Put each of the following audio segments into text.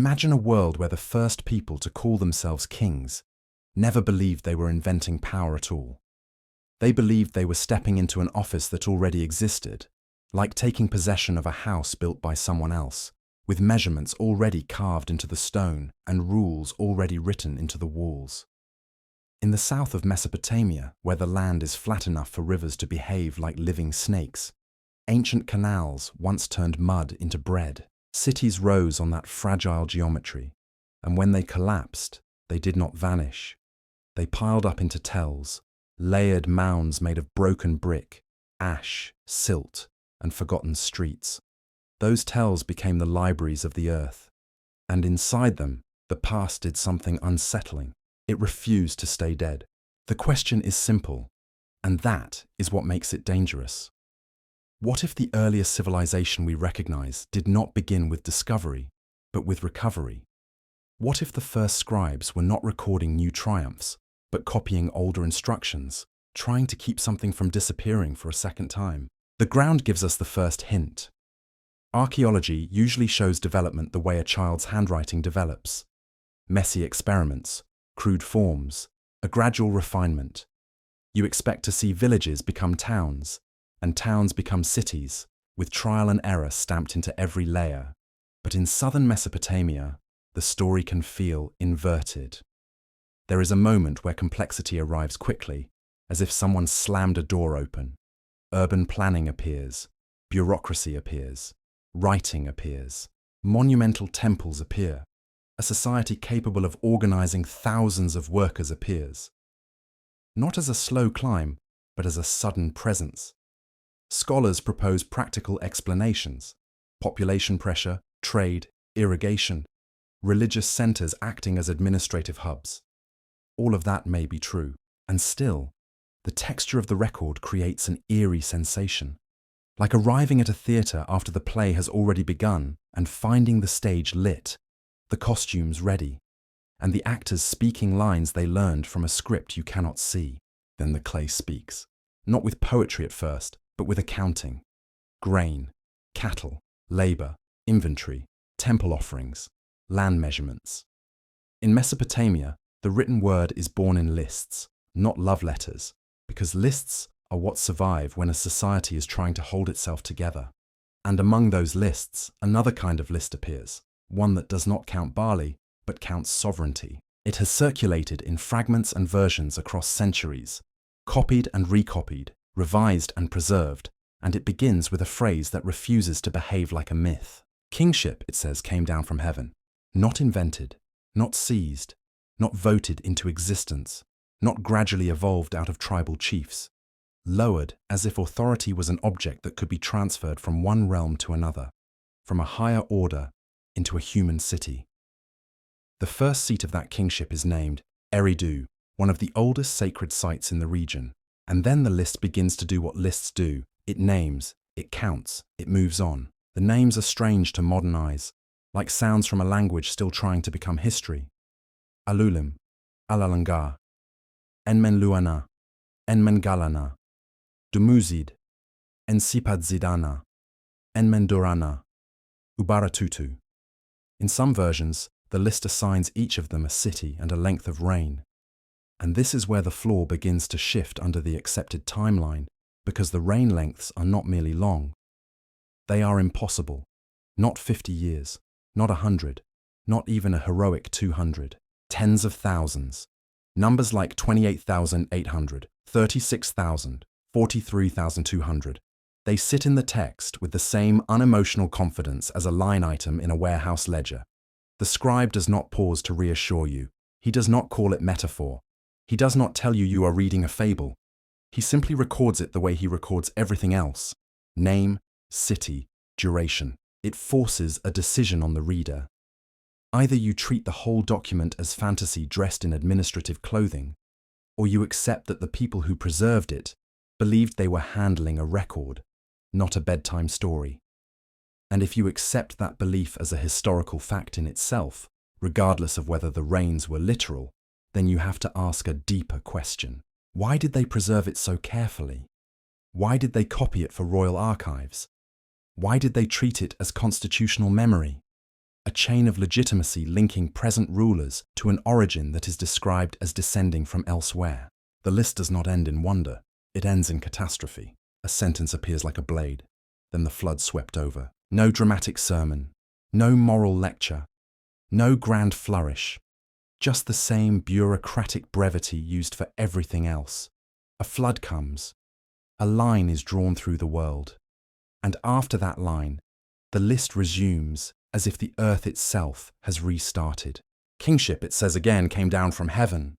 Imagine a world where the first people to call themselves kings never believed they were inventing power at all. They believed they were stepping into an office that already existed, like taking possession of a house built by someone else, with measurements already carved into the stone and rules already written into the walls. In the south of Mesopotamia, where the land is flat enough for rivers to behave like living snakes, ancient canals once turned mud into bread. Cities rose on that fragile geometry, and when they collapsed, they did not vanish. They piled up into tells, layered mounds made of broken brick, ash, silt, and forgotten streets. Those tells became the libraries of the earth, and inside them, the past did something unsettling. It refused to stay dead. The question is simple, and that is what makes it dangerous. What if the earliest civilization we recognize did not begin with discovery, but with recovery? What if the first scribes were not recording new triumphs, but copying older instructions, trying to keep something from disappearing for a second time? The ground gives us the first hint. Archaeology usually shows development the way a child's handwriting develops. Messy experiments, crude forms, a gradual refinement. You expect to see villages become towns, and towns become cities, with trial and error stamped into every layer. But in southern Mesopotamia, the story can feel inverted. There is a moment where complexity arrives quickly, as if someone slammed a door open. Urban planning appears, bureaucracy appears, writing appears, monumental temples appear. A society capable of organizing thousands of workers appears. Not as a slow climb, but as a sudden presence. Scholars propose practical explanations: population pressure, trade, irrigation, religious centers acting as administrative hubs. All of that may be true, and still, the texture of the record creates an eerie sensation, like arriving at a theater after the play has already begun and finding the stage lit, the costumes ready, and the actors speaking lines they learned from a script you cannot see. Then the clay speaks, not with poetry at first, but with accounting, grain, cattle, labor, inventory, temple offerings, land measurements. In Mesopotamia, the written word is born in lists, not love letters, because lists are what survive when a society is trying to hold itself together. And among those lists, another kind of list appears, one that does not count barley, but counts sovereignty. It has circulated in fragments and versions across centuries, copied and recopied, revised and preserved, and it begins with a phrase that refuses to behave like a myth. Kingship, it says, came down from heaven, not invented, not seized, not voted into existence, not gradually evolved out of tribal chiefs, lowered as if authority was an object that could be transferred from one realm to another, from a higher order into a human city. The first seat of that kingship is named Eridu, one of the oldest sacred sites in the region. And then the list begins to do what lists do. It names, it counts, it moves on. The names are strange to modern eyes, like sounds from a language still trying to become history. Alulim, Alalanga, Enmenluana, Enmengalana, Dumuzid, Ensipadzidana, Enmendurana, Ubaratutu. In some versions, the list assigns each of them a city and a length of reign. And this is where the flaw begins to shift under the accepted timeline, because the reign lengths are not merely long. They are impossible. Not 50 years, not 100, not even a heroic 200. Tens of thousands. Numbers like 28,800, 36,000, 43,200. They sit in the text with the same unemotional confidence as a line item in a warehouse ledger. The scribe does not pause to reassure you. He does not call it metaphor. He does not tell you you are reading a fable. He simply records it the way he records everything else. Name, city, duration. It forces a decision on the reader. Either you treat the whole document as fantasy dressed in administrative clothing, or you accept that the people who preserved it believed they were handling a record, not a bedtime story. And if you accept that belief as a historical fact in itself, regardless of whether the reigns were literal, then you have to ask a deeper question. Why did they preserve it so carefully? Why did they copy it for royal archives? Why did they treat it as constitutional memory? a chain of legitimacy linking present rulers to an origin that is described as descending from elsewhere. The list does not end in wonder, it ends in catastrophe. A sentence appears like a blade, then the flood swept over. No dramatic sermon, no moral lecture, no grand flourish, just the same bureaucratic brevity used for everything else. A flood comes, a line is drawn through the world, and after that line, the list resumes as if the earth itself has restarted. Kingship, it says again, came down from heaven,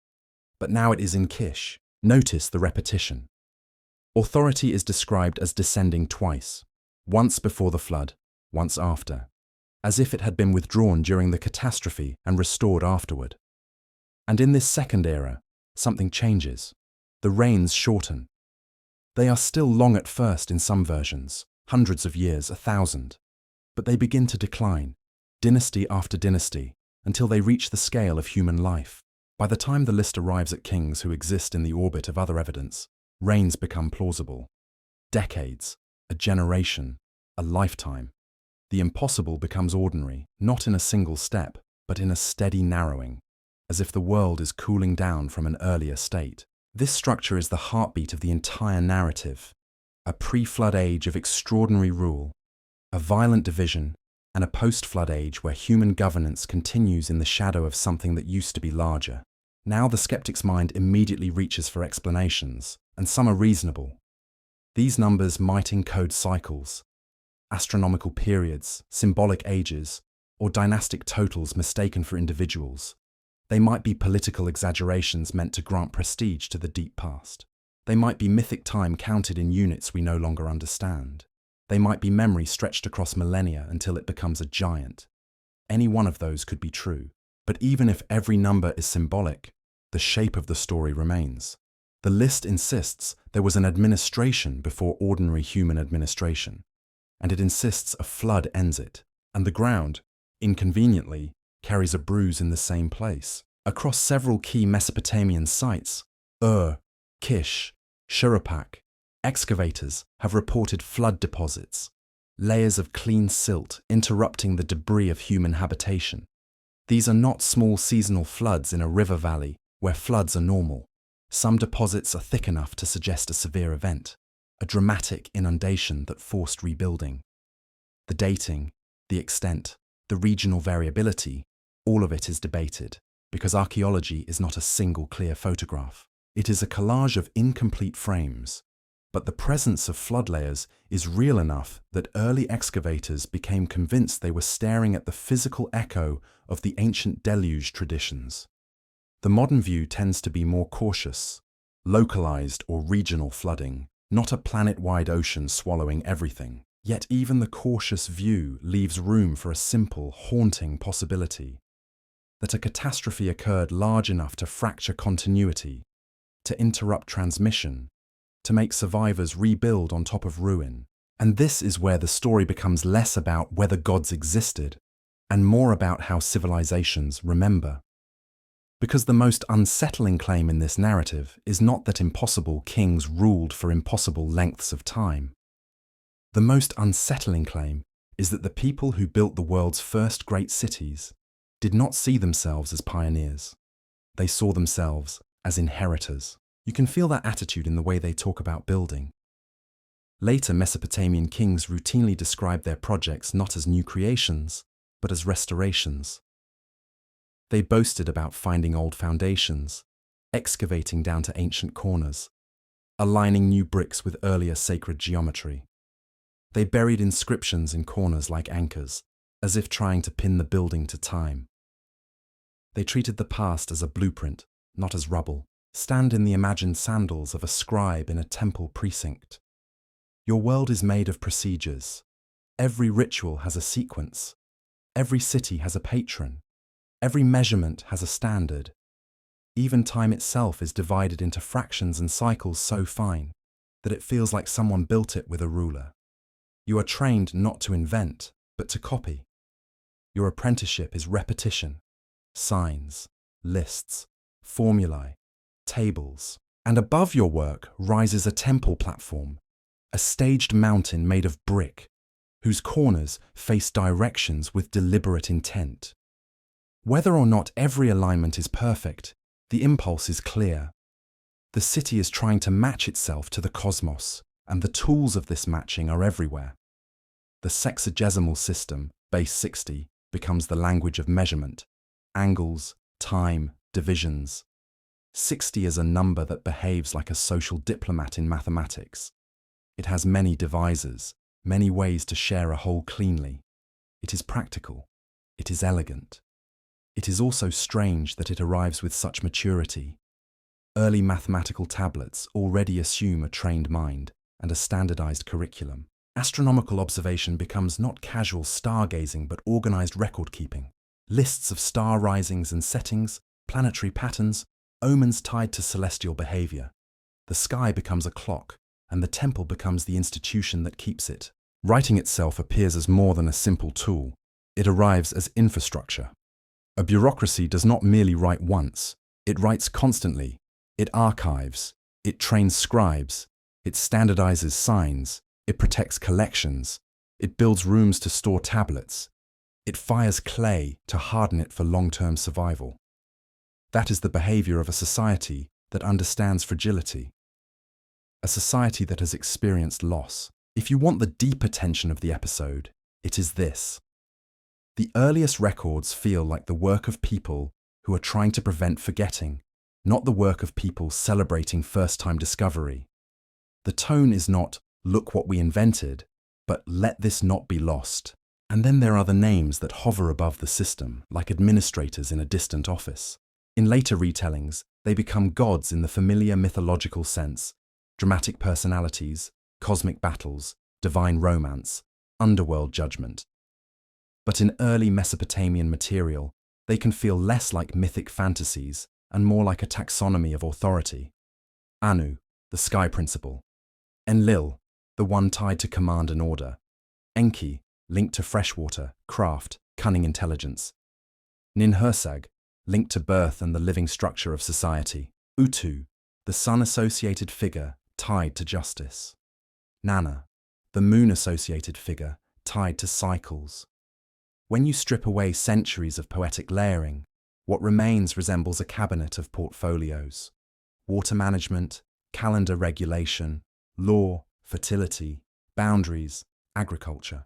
but now it is in Kish. Notice the repetition. Authority is described as descending twice, once before the flood, once after, as if it had been withdrawn during the catastrophe and restored afterward. And in this second era, something changes. The reigns shorten. They are still long at first in some versions, hundreds of years, 1,000, but they begin to decline, dynasty after dynasty, until they reach the scale of human life. By the time the list arrives at kings who exist in the orbit of other evidence, reigns become plausible. Decades, a generation, a lifetime. The impossible becomes ordinary, not in a single step, but in a steady narrowing, as if the world is cooling down from an earlier state. This structure is the heartbeat of the entire narrative, a pre-flood age of extraordinary rule, a violent division, and a post-flood age where human governance continues in the shadow of something that used to be larger. Now the skeptic's mind immediately reaches for explanations, and some are reasonable. These numbers might encode cycles, astronomical periods, symbolic ages, or dynastic totals mistaken for individuals. They might be political exaggerations meant to grant prestige to the deep past. They might be mythic time counted in units we no longer understand. They might be memory stretched across millennia until it becomes a giant. Any one of those could be true. But even if every number is symbolic, the shape of the story remains. The list insists there was an administration before ordinary human administration, and it insists a flood ends it, and the ground, inconveniently, carries a bruise in the same place. Across several key Mesopotamian sites, Kish, Shuruppak, excavators have reported flood deposits, layers of clean silt interrupting the debris of human habitation. These are not small seasonal floods in a river valley where floods are normal. Some deposits are thick enough to suggest a severe event, a dramatic inundation that forced rebuilding. The dating, the extent, the regional variability, all of it is debated, because archaeology is not a single clear photograph. It is a collage of incomplete frames, but the presence of flood layers is real enough that early excavators became convinced they were staring at the physical echo of the ancient deluge traditions. The modern view tends to be more cautious, localized or regional flooding, not a planet-wide ocean swallowing everything. Yet even the cautious view leaves room for a simple, haunting possibility, that a catastrophe occurred large enough to fracture continuity, to interrupt transmission, to make survivors rebuild on top of ruin. And this is where the story becomes less about whether gods existed and more about how civilizations remember. Because the most unsettling claim in this narrative is not that impossible kings ruled for impossible lengths of time. The most unsettling claim is that the people who built the world's first great cities did not see themselves as pioneers. They saw themselves as inheritors. You can feel that attitude in the way they talk about building. Later Mesopotamian kings routinely described their projects not as new creations, but as restorations. They boasted about finding old foundations, excavating down to ancient corners, aligning new bricks with earlier sacred geometry. They buried inscriptions in corners like anchors, as if trying to pin the building to time. They treated the past as a blueprint, not as rubble. Stand in the imagined sandals of a scribe in a temple precinct. Your world is made of procedures. Every ritual has a sequence. Every city has a patron. Every measurement has a standard. Even time itself is divided into fractions and cycles so fine that it feels like someone built it with a ruler. You are trained not to invent, but to copy. Your apprenticeship is repetition, signs, lists, formulae, tables. And above your work rises a temple platform, a staged mountain made of brick, whose corners face directions with deliberate intent. Whether or not every alignment is perfect, the impulse is clear. The city is trying to match itself to the cosmos, and the tools of this matching are everywhere. The sexagesimal system, base 60, becomes the language of measurement, angles, time, divisions. 60 is a number that behaves like a social diplomat in mathematics. It has many divisors, many ways to share a whole cleanly. It is practical. It is elegant. It is also strange that it arrives with such maturity. Early mathematical tablets already assume a trained mind and a standardized curriculum. Astronomical observation becomes not casual stargazing but organized record-keeping. Lists of star risings and settings, planetary patterns, omens tied to celestial behavior. The sky becomes a clock, and the temple becomes the institution that keeps it. Writing itself appears as more than a simple tool. It arrives as infrastructure. A bureaucracy does not merely write once. It writes constantly. It archives. It trains scribes. It standardizes signs. It protects collections. It builds rooms to store tablets. It fires clay to harden it for long-term survival. That is the behavior of a society that understands fragility. A society that has experienced loss. If you want the deeper tension of the episode, it is this. The earliest records feel like the work of people who are trying to prevent forgetting, not the work of people celebrating first-time discovery. The tone is not, "Look what we invented," but "Let this not be lost." And then there are the names that hover above the system, like administrators in a distant office. In later retellings, they become gods in the familiar mythological sense, dramatic personalities, cosmic battles, divine romance, underworld judgment. But in early Mesopotamian material, they can feel less like mythic fantasies and more like a taxonomy of authority. Anu, the sky principle. Enlil, the one tied to command and order. Enki, linked to freshwater, craft, cunning intelligence. Ninhursag, linked to birth and the living structure of society. Utu, the sun-associated figure tied to justice. Nana, the moon-associated figure tied to cycles. When you strip away centuries of poetic layering, what remains resembles a cabinet of portfolios. Water management, calendar regulation, law, fertility, boundaries, agriculture.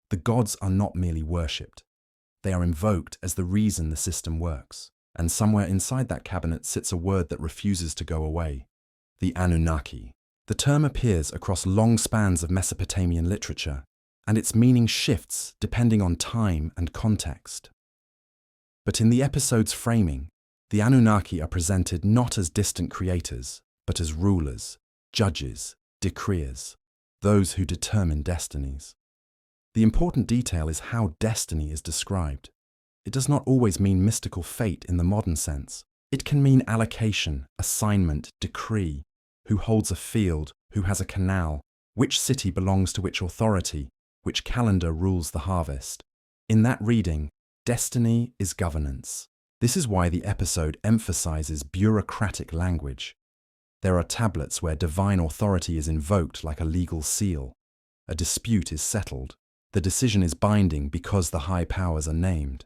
The gods are not merely worshipped. They are invoked as the reason the system works, and somewhere inside that cabinet sits a word that refuses to go away: the Anunnaki. The term appears across long spans of Mesopotamian literature, and its meaning shifts depending on time and context. But in the episode's framing, the Anunnaki are presented not as distant creators, but as rulers, judges, decreers, those who determine destinies. The important detail is how destiny is described. It does not always mean mystical fate in the modern sense. It can mean allocation, assignment, decree, who holds a field, who has a canal, which city belongs to which authority, which calendar rules the harvest. In that reading, destiny is governance. This is why the episode emphasizes bureaucratic language. There are tablets where divine authority is invoked like a legal seal. A dispute is settled. The decision is binding because the high powers are named.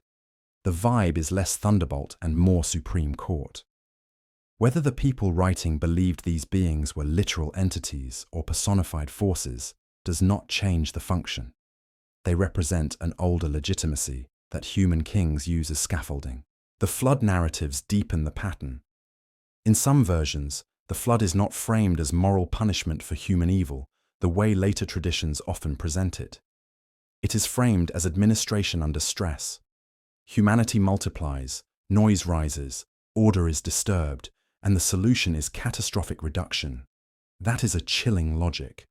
The vibe is less thunderbolt and more Supreme Court. Whether the people writing believed these beings were literal entities or personified forces does not change the function. They represent an older legitimacy that human kings use as scaffolding. The flood narratives deepen the pattern. In some versions, the flood is not framed as moral punishment for human evil, the way later traditions often present it. It is framed as administration under stress. Humanity multiplies, noise rises, order is disturbed, and the solution is catastrophic reduction. That is a chilling logic.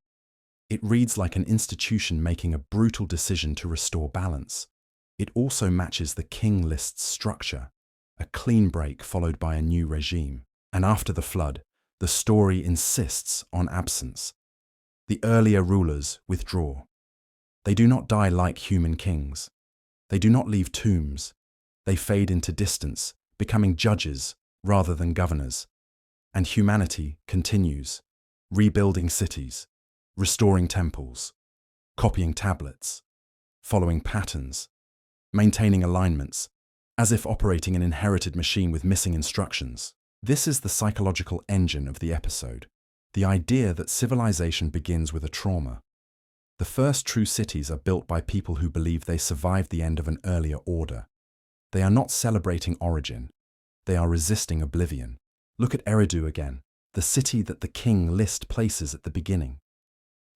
It reads like an institution making a brutal decision to restore balance. It also matches the King List's structure, a clean break followed by a new regime. And after the flood, the story insists on absence. The earlier rulers withdraw. They do not die like human kings. They do not leave tombs. They fade into distance, becoming judges rather than governors. And humanity continues, rebuilding cities, restoring temples, copying tablets, following patterns, maintaining alignments, as if operating an inherited machine with missing instructions. This is the psychological engine of the episode, the idea that civilization begins with a trauma. The first true cities are built by people who believe they survived the end of an earlier order. They are not celebrating origin, they are resisting oblivion. Look at Eridu again, the city that the King List places at the beginning.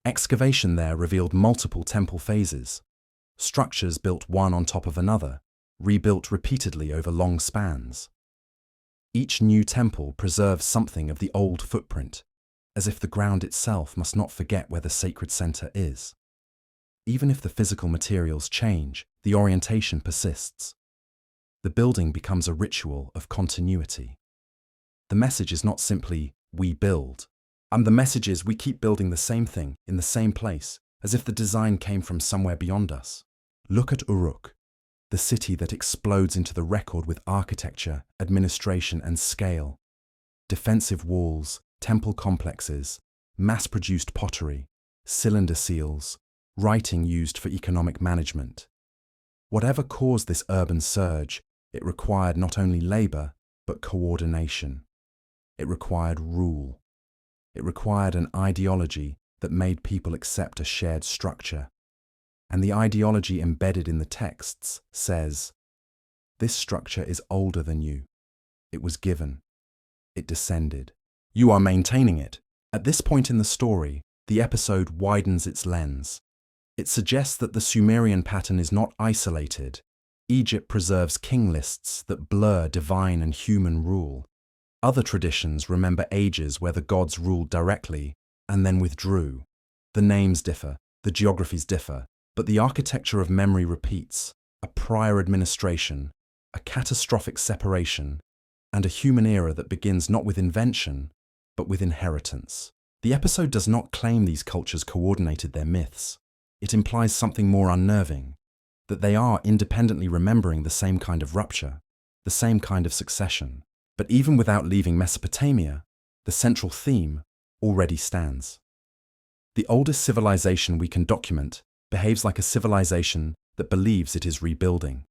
Excavation there revealed multiple temple phases, structures built one on top of another, rebuilt repeatedly over long spans. Each new temple preserves something of the old footprint, as if the ground itself must not forget where the sacred center is. Even if the physical materials change, the orientation persists. The building becomes a ritual of continuity. The message is not simply, we build. The message is, we keep building the same thing in the same place, as if the design came from somewhere beyond us. Look at Uruk, the city that explodes into the record with architecture, administration, and scale. Defensive walls, temple complexes, mass-produced pottery, cylinder seals, writing used for economic management. Whatever caused this urban surge, it required not only labor, but coordination. It required rule. It required an ideology that made people accept a shared structure. And the ideology embedded in the texts says, this structure is older than you. It was given. It descended. You are maintaining it. At this point in the story, the episode widens its lens. It suggests that the Sumerian pattern is not isolated. Egypt preserves king lists that blur divine and human rule. Other traditions remember ages where the gods ruled directly and then withdrew. The names differ, the geographies differ, but the architecture of memory repeats: a prior administration, a catastrophic separation, and a human era that begins not with invention, but with inheritance. The episode does not claim these cultures coordinated their myths. It implies something more unnerving, that they are independently remembering the same kind of rupture, the same kind of succession. But even without leaving Mesopotamia, the central theme already stands. The oldest civilization we can document behaves like a civilization that believes it is rebuilding.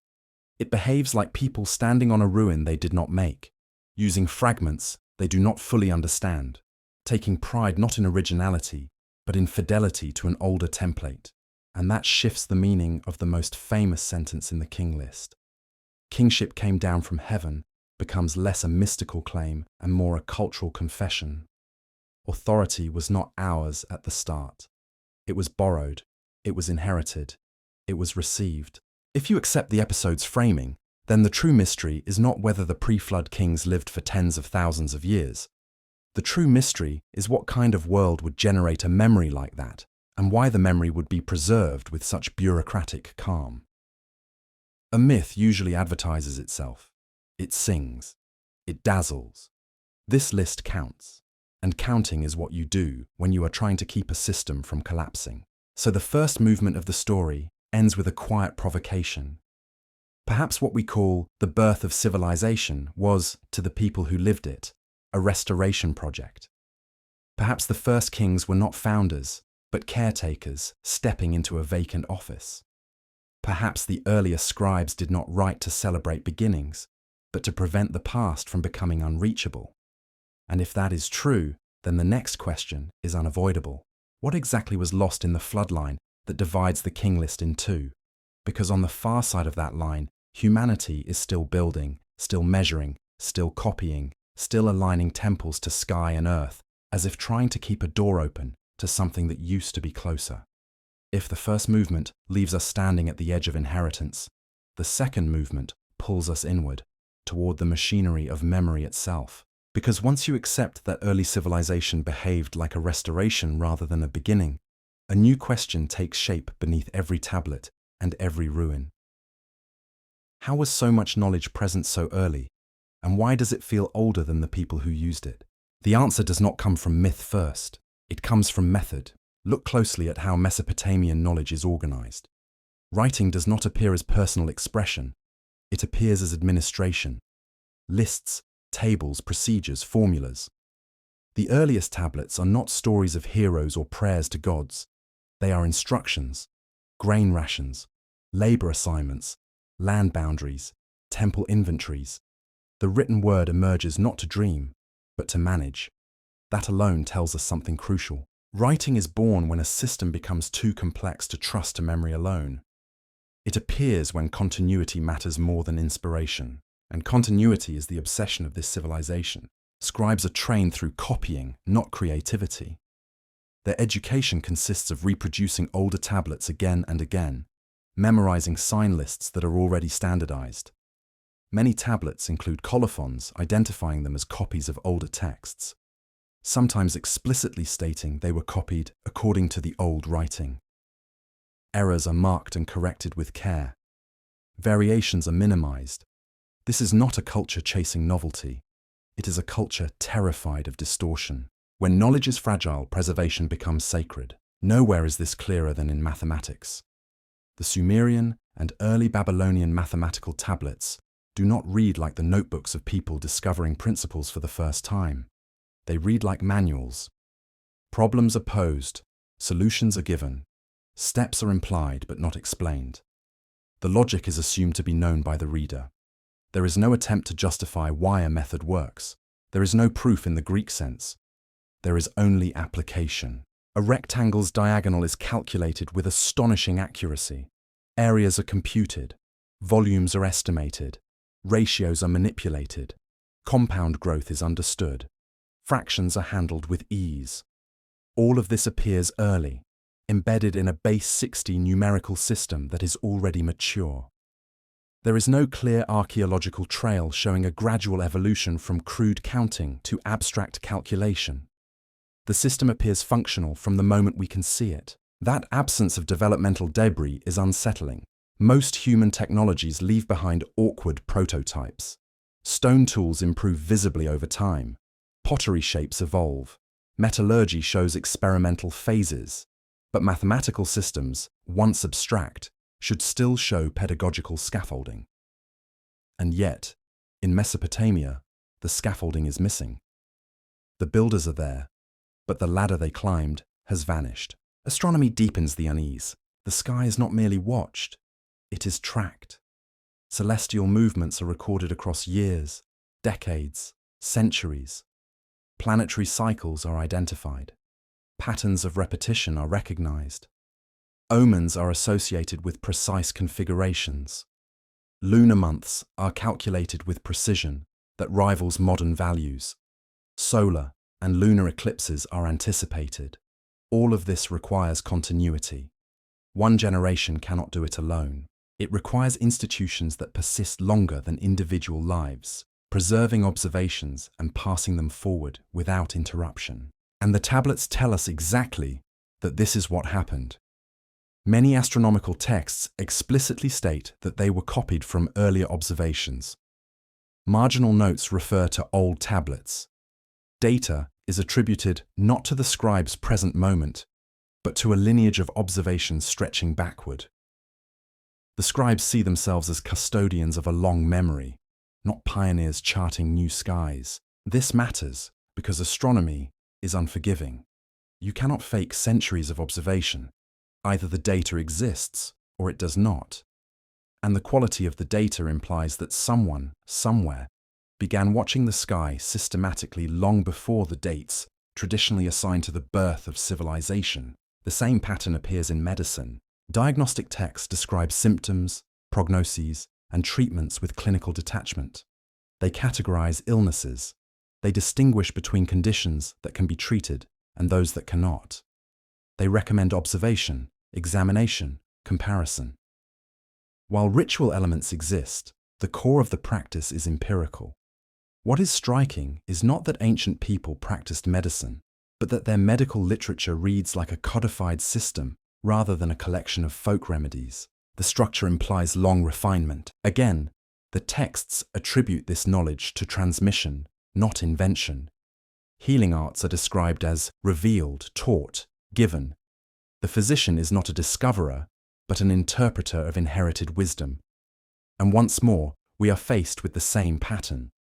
It behaves like people standing on a ruin they did not make, using fragments they do not fully understand, taking pride not in originality, but in fidelity to an older template. And that shifts the meaning of the most famous sentence in the King List. Kingship came down from heaven becomes less a mystical claim and more a cultural confession. Authority was not ours at the start. It was borrowed, it was inherited, it was received. If you accept the episode's framing, then the true mystery is not whether the pre-flood kings lived for tens of thousands of years. The true mystery is what kind of world would generate a memory like that, and why the memory would be preserved with such bureaucratic calm. A myth usually advertises itself. It sings. It dazzles. This list counts. And counting is what you do when you are trying to keep a system from collapsing. So the first movement of the story ends with a quiet provocation. Perhaps what we call the birth of civilization was, to the people who lived it, a restoration project. Perhaps the first kings were not founders, but caretakers stepping into a vacant office. Perhaps the earlier scribes did not write to celebrate beginnings, but to prevent the past from becoming unreachable. And if that is true, then the next question is unavoidable. What exactly was lost in the flood line that divides the King List in two? Because on the far side of that line, humanity is still building, still measuring, still copying, still aligning temples to sky and earth, as if trying to keep a door open to something that used to be closer. If the first movement leaves us standing at the edge of inheritance, the second movement pulls us inward, toward the machinery of memory itself. Because once you accept that early civilization behaved like a restoration rather than a beginning, a new question takes shape beneath every tablet and every ruin. How was so much knowledge present so early, and why does it feel older than the people who used it? The answer does not come from myth first, it comes from method. Look closely at how Mesopotamian knowledge is organized. Writing does not appear as personal expression, it appears as administration. Lists, tables, procedures, formulas. The earliest tablets are not stories of heroes or prayers to gods. They are instructions, grain rations, labor assignments, land boundaries, temple inventories. The written word emerges not to dream, but to manage. That alone tells us something crucial. Writing is born when a system becomes too complex to trust to memory alone. It appears when continuity matters more than inspiration, and continuity is the obsession of this civilization. Scribes are trained through copying, not creativity. Their education consists of reproducing older tablets again and again, memorizing sign lists that are already standardized. Many tablets include colophons, identifying them as copies of older texts, sometimes explicitly stating they were copied according to the old writing. Errors are marked and corrected with care. Variations are minimized. This is not a culture chasing novelty. It is a culture terrified of distortion. When knowledge is fragile, preservation becomes sacred. Nowhere is this clearer than in mathematics. The Sumerian and early Babylonian mathematical tablets do not read like the notebooks of people discovering principles for the first time. They read like manuals. Problems are posed, solutions are given, steps are implied but not explained. The logic is assumed to be known by the reader. There is no attempt to justify why a method works. There is no proof in the Greek sense. There is only application. A rectangle's diagonal is calculated with astonishing accuracy. Areas are computed. Volumes are estimated. Ratios are manipulated. Compound growth is understood. Fractions are handled with ease. All of this appears early, embedded in a base 60 numerical system that is already mature. There is no clear archaeological trail showing a gradual evolution from crude counting to abstract calculation. The system appears functional from the moment we can see it. That absence of developmental debris is unsettling. Most human technologies leave behind awkward prototypes. Stone tools improve visibly over time. Pottery shapes evolve. Metallurgy shows experimental phases. But mathematical systems, once abstract, should still show pedagogical scaffolding. And yet, in Mesopotamia, the scaffolding is missing. The builders are there, but the ladder they climbed has vanished. Astronomy deepens the unease. The sky is not merely watched, it is tracked. Celestial movements are recorded across years, decades, centuries. Planetary cycles are identified. Patterns of repetition are recognized. Omens are associated with precise configurations. Lunar months are calculated with precision that rivals modern values. Solar and lunar eclipses are anticipated. All of this requires continuity. One generation cannot do it alone. It requires institutions that persist longer than individual lives, preserving observations and passing them forward without interruption. And the tablets tell us exactly that this is what happened. Many astronomical texts explicitly state that they were copied from earlier observations. Marginal notes refer to old tablets. Data is attributed not to the scribe's present moment, but to a lineage of observations stretching backward. The scribes see themselves as custodians of a long memory, not pioneers charting new skies. This matters because astronomy is unforgiving. You cannot fake centuries of observation. Either the data exists or it does not. And the quality of the data implies that someone, somewhere, began watching the sky systematically long before the dates traditionally assigned to the birth of civilization. The same pattern appears in medicine. Diagnostic texts describe symptoms, prognoses, and treatments with clinical detachment. They categorize illnesses. They distinguish between conditions that can be treated and those that cannot. They recommend observation, examination, comparison. While ritual elements exist, the core of the practice is empirical. What is striking is not that ancient people practiced medicine, but that their medical literature reads like a codified system rather than a collection of folk remedies. The structure implies long refinement. Again, the texts attribute this knowledge to transmission, not invention. Healing arts are described as revealed, taught, given. The physician is not a discoverer, but an interpreter of inherited wisdom. And once more, we are faced with the same pattern.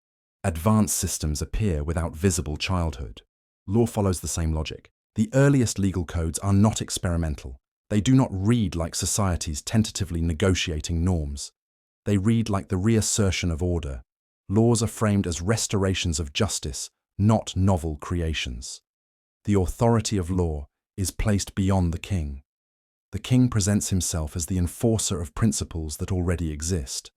Advanced systems appear without visible childhood. Law follows the same logic. The earliest legal codes are not experimental. They do not read like societies tentatively negotiating norms. They read like the reassertion of order. Laws are framed as restorations of justice, not novel creations. The authority of law is placed beyond the king. The king presents himself as the enforcer of principles that already exist.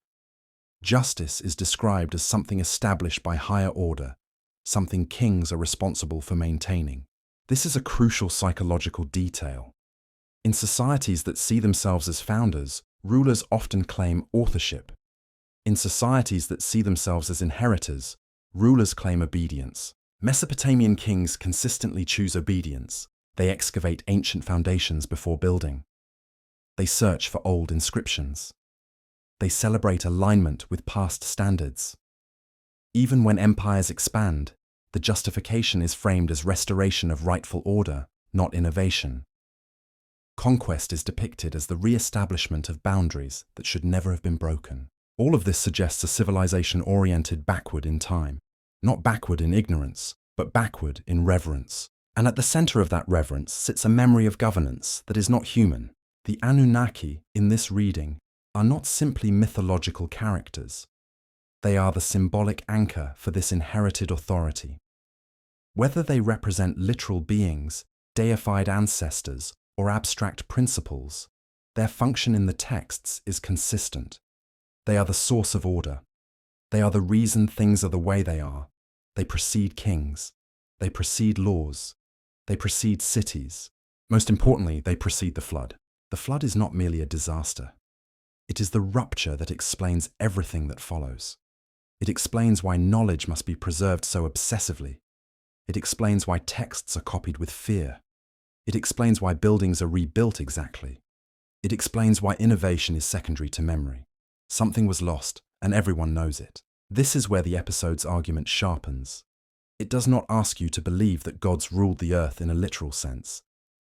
Justice is described as something established by higher order, something kings are responsible for maintaining. This is a crucial psychological detail. In societies that see themselves as founders, rulers often claim authorship. In societies that see themselves as inheritors, rulers claim obedience. Mesopotamian kings consistently choose obedience. They excavate ancient foundations before building. They search for old inscriptions. They celebrate alignment with past standards. Even when empires expand, the justification is framed as restoration of rightful order, not innovation. Conquest is depicted as the re-establishment of boundaries that should never have been broken. All of this suggests a civilization oriented backward in time, not backward in ignorance, but backward in reverence. And at the center of that reverence sits a memory of governance that is not human. The Anunnaki, in this reading, are not simply mythological characters. They are the symbolic anchor for this inherited authority. Whether they represent literal beings, deified ancestors, or abstract principles, their function in the texts is consistent. They are the source of order. They are the reason things are the way they are. They precede kings. They precede laws. They precede cities. Most importantly, they precede the flood. The flood is not merely a disaster. It is the rupture that explains everything that follows. It explains why knowledge must be preserved so obsessively. It explains why texts are copied with fear. It explains why buildings are rebuilt exactly. It explains why innovation is secondary to memory. Something was lost, and everyone knows it. This is where the episode's argument sharpens. It does not ask you to believe that gods ruled the earth in a literal sense.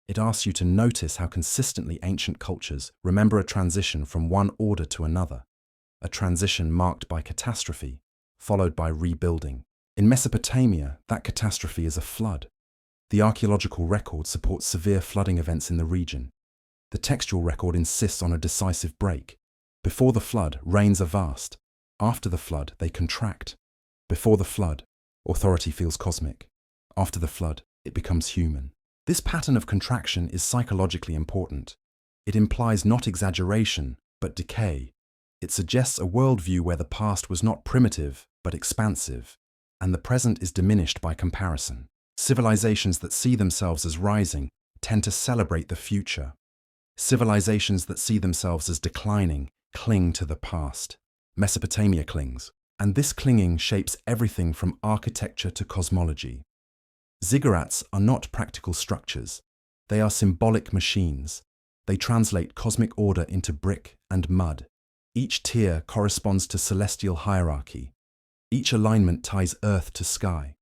It asks you to notice how consistently ancient cultures remember a transition from one order to another, a transition marked by catastrophe, followed by rebuilding. In Mesopotamia, that catastrophe is a flood. The archaeological record supports severe flooding events in the region. The textual record insists on a decisive break. Before the flood, rains are vast. After the flood, they contract. Before the flood, authority feels cosmic. After the flood, it becomes human. This pattern of contraction is psychologically important. It implies not exaggeration, but decay. It suggests a worldview where the past was not primitive, but expansive, and the present is diminished by comparison. Civilizations that see themselves as rising tend to celebrate the future. Civilizations that see themselves as declining cling to the past. Mesopotamia clings, and this clinging shapes everything from architecture to cosmology. Ziggurats are not practical structures. They are symbolic machines. They translate cosmic order into brick and mud. Each tier corresponds to celestial hierarchy. Each alignment ties earth to sky.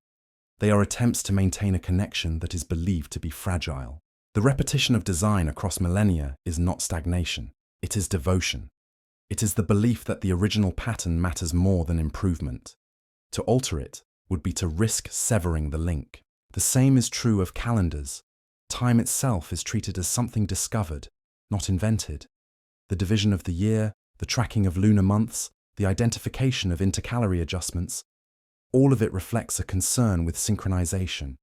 They are attempts to maintain a connection that is believed to be fragile. The repetition of design across millennia is not stagnation. It is devotion. It is the belief that the original pattern matters more than improvement. To alter it would be to risk severing the link. The same is true of calendars. Time itself is treated as something discovered, not invented. The division of the year, the tracking of lunar months, the identification of intercalary adjustments, all of it reflects a concern with synchronization.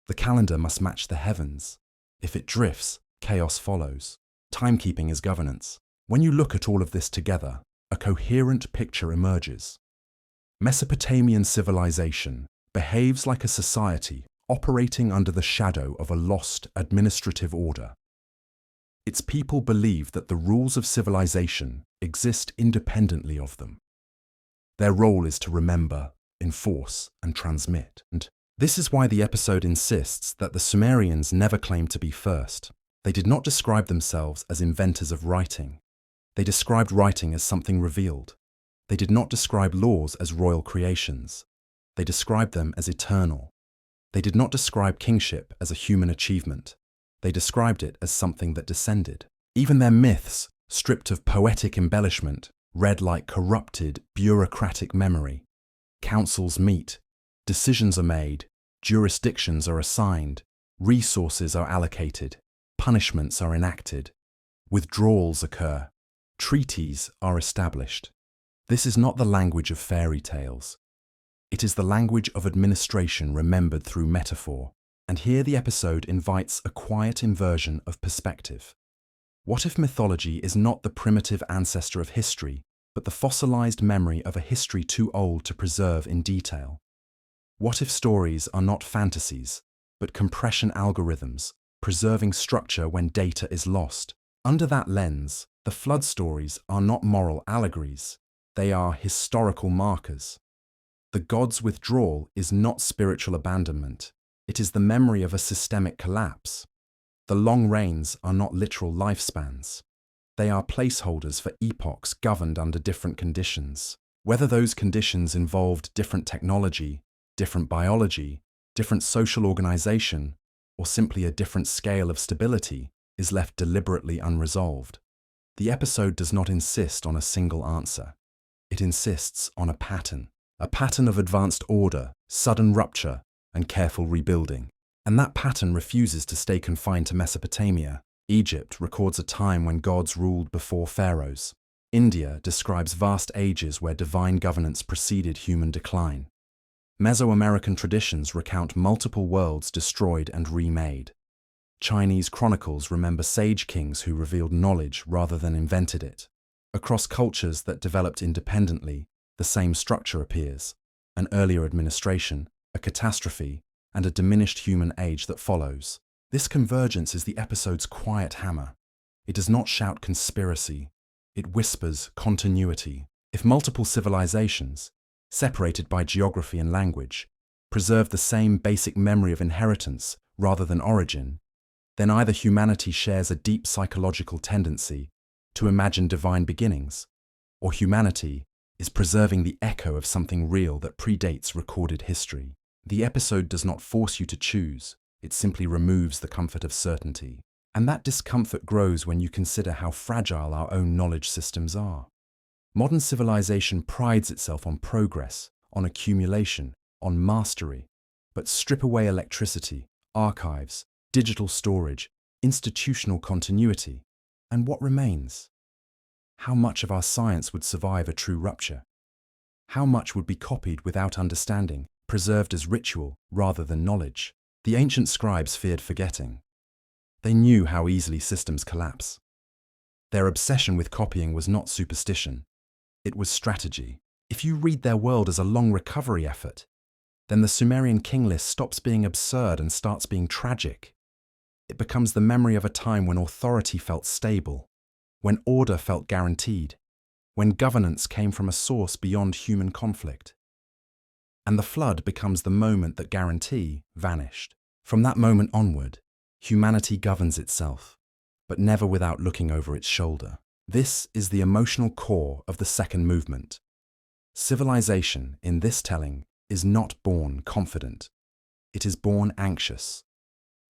The calendar must match the heavens. If it drifts, chaos follows. Timekeeping is governance. When you look at all of this together, a coherent picture emerges. Mesopotamian civilization behaves like a society operating under the shadow of a lost administrative order. Its people believe that the rules of civilization exist independently of them. Their role is to remember, enforce, and transmit. And this is why the episode insists that the Sumerians never claimed to be first. They did not describe themselves as inventors of writing. They described writing as something revealed. They did not describe laws as royal creations. They described them as eternal. They did not describe kingship as a human achievement. They described it as something that descended. Even their myths, stripped of poetic embellishment, read like corrupted, bureaucratic memory. Councils meet, decisions are made, jurisdictions are assigned, resources are allocated, punishments are enacted. Withdrawals occur. Treaties are established. This is not the language of fairy tales. It is the language of administration remembered through metaphor. And here the episode invites a quiet inversion of perspective. What if mythology is not the primitive ancestor of history, but the fossilized memory of a history too old to preserve in detail? What if stories are not fantasies, but compression algorithms, preserving structure when data is lost? Under that lens, the flood stories are not moral allegories, they are historical markers. The god's withdrawal is not spiritual abandonment, it is the memory of a systemic collapse. The long rains are not literal lifespans. They are placeholders for epochs governed under different conditions. Whether those conditions involved different technology, different biology, different social organization, or simply a different scale of stability, is left deliberately unresolved. The episode does not insist on a single answer. It insists on a pattern of advanced order, sudden rupture, and careful rebuilding. And that pattern refuses to stay confined to Mesopotamia. Egypt records a time when gods ruled before pharaohs. India describes vast ages where divine governance preceded human decline. Mesoamerican traditions recount multiple worlds destroyed and remade. Chinese chronicles remember sage kings who revealed knowledge rather than invented it. Across cultures that developed independently, the same structure appears: an earlier administration, a catastrophe, and a diminished human age that follows. This convergence is the episode's quiet hammer. It does not shout conspiracy, it whispers continuity. If multiple civilizations, separated by geography and language, preserve the same basic memory of inheritance rather than origin, then either humanity shares a deep psychological tendency to imagine divine beginnings, or humanity is preserving the echo of something real that predates recorded history. The episode does not force you to choose, it simply removes the comfort of certainty. And that discomfort grows when you consider how fragile our own knowledge systems are. Modern civilization prides itself on progress, on accumulation, on mastery. But strip away electricity, archives, digital storage, institutional continuity, and what remains? How much of our science would survive a true rupture? How much would be copied without understanding, preserved as ritual rather than knowledge? The ancient scribes feared forgetting. They knew how easily systems collapse. Their obsession with copying was not superstition, it was strategy. If you read their world as a long recovery effort, then the Sumerian King List stops being absurd and starts being tragic. It becomes the memory of a time when authority felt stable, when order felt guaranteed, when governance came from a source beyond human conflict. And the flood becomes the moment that guarantee vanished. From that moment onward, humanity governs itself, but never without looking over its shoulder. This is the emotional core of the second movement. Civilization, in this telling, is not born confident. It is born anxious.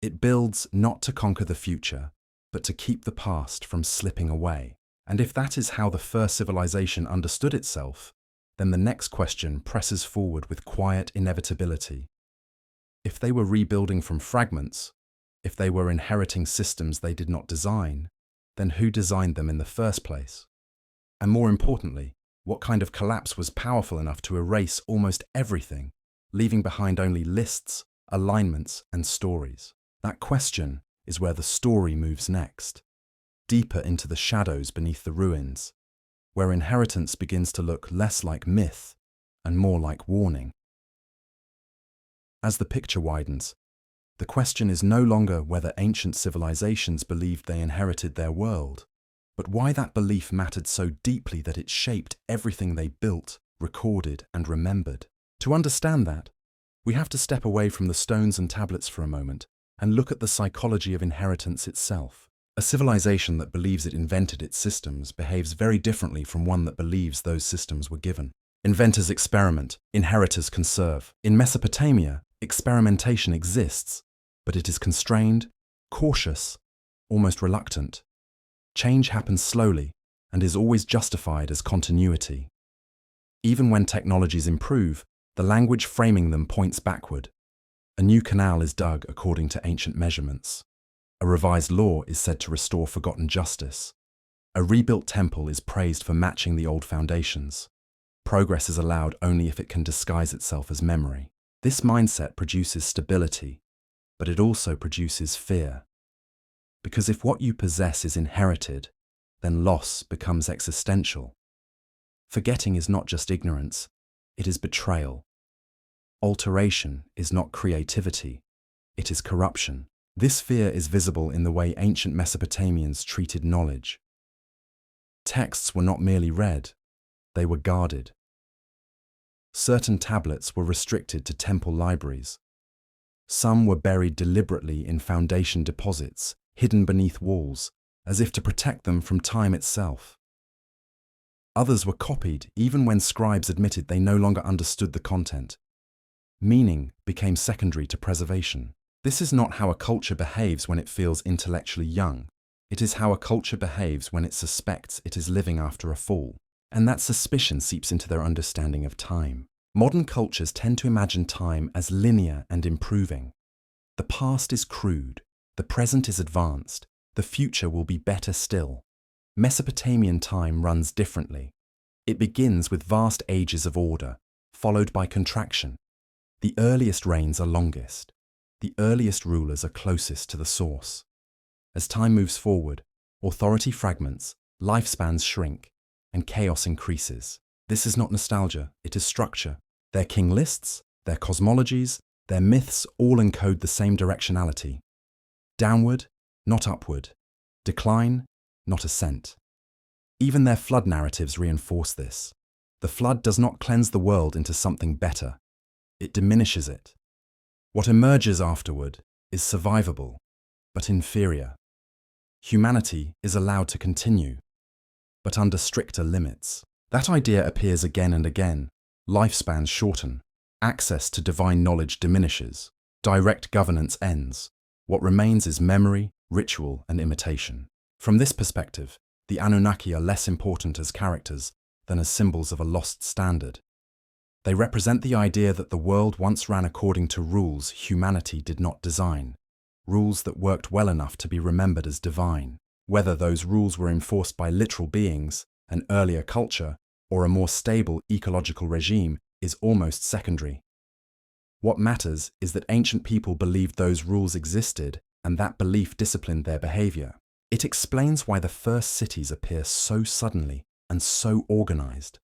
It builds not to conquer the future, but to keep the past from slipping away. And if that is how the first civilization understood itself, then the next question presses forward with quiet inevitability. If they were rebuilding from fragments, if they were inheriting systems they did not design, then who designed them in the first place? And more importantly, what kind of collapse was powerful enough to erase almost everything, leaving behind only lists, alignments, and stories? That question is where the story moves next, deeper into the shadows beneath the ruins, where inheritance begins to look less like myth and more like warning. As the picture widens, the question is no longer whether ancient civilizations believed they inherited their world, but why that belief mattered so deeply that it shaped everything they built, recorded, and remembered. To understand that, we have to step away from the stones and tablets for a moment and look at the psychology of inheritance itself. A civilization that believes it invented its systems behaves very differently from one that believes those systems were given. Inventors experiment, inheritors conserve. In Mesopotamia, experimentation exists, but it is constrained, cautious, almost reluctant. Change happens slowly and is always justified as continuity. Even when technologies improve, the language framing them points backward. A new canal is dug according to ancient measurements. A revised law is said to restore forgotten justice. A rebuilt temple is praised for matching the old foundations. Progress is allowed only if it can disguise itself as memory. This mindset produces stability, but it also produces fear. Because if what you possess is inherited, then loss becomes existential. Forgetting is not just ignorance, it is betrayal. Alteration is not creativity, it is corruption. This fear is visible in the way ancient Mesopotamians treated knowledge. Texts were not merely read, they were guarded. Certain tablets were restricted to temple libraries. Some were buried deliberately in foundation deposits, hidden beneath walls, as if to protect them from time itself. Others were copied even when scribes admitted they no longer understood the content. Meaning became secondary to preservation. This is not how a culture behaves when it feels intellectually young. It is how a culture behaves when it suspects it is living after a fall, and that suspicion seeps into their understanding of time. Modern cultures tend to imagine time as linear and improving. The past is crude, the present is advanced, the future will be better still. Mesopotamian time runs differently. It begins with vast ages of order, followed by contraction. The earliest reigns are longest. The earliest rulers are closest to the source. As time moves forward, authority fragments, lifespans shrink, and chaos increases. This is not nostalgia, it is structure. Their king lists, their cosmologies, their myths all encode the same directionality. Downward, not upward. Decline, not ascent. Even their flood narratives reinforce this. The flood does not cleanse the world into something better. It diminishes it. What emerges afterward is survivable, but inferior. Humanity is allowed to continue, but under stricter limits. That idea appears again and again. Lifespans shorten. Access to divine knowledge diminishes. Direct governance ends. What remains is memory, ritual, and imitation. From this perspective, the Anunnaki are less important as characters than as symbols of a lost standard. They represent the idea that the world once ran according to rules humanity did not design, rules that worked well enough to be remembered as divine. Whether those rules were enforced by literal beings, an earlier culture, or a more stable ecological regime is almost secondary. What matters is that ancient people believed those rules existed, and that belief disciplined their behavior. It explains why the first cities appear so suddenly and so organized.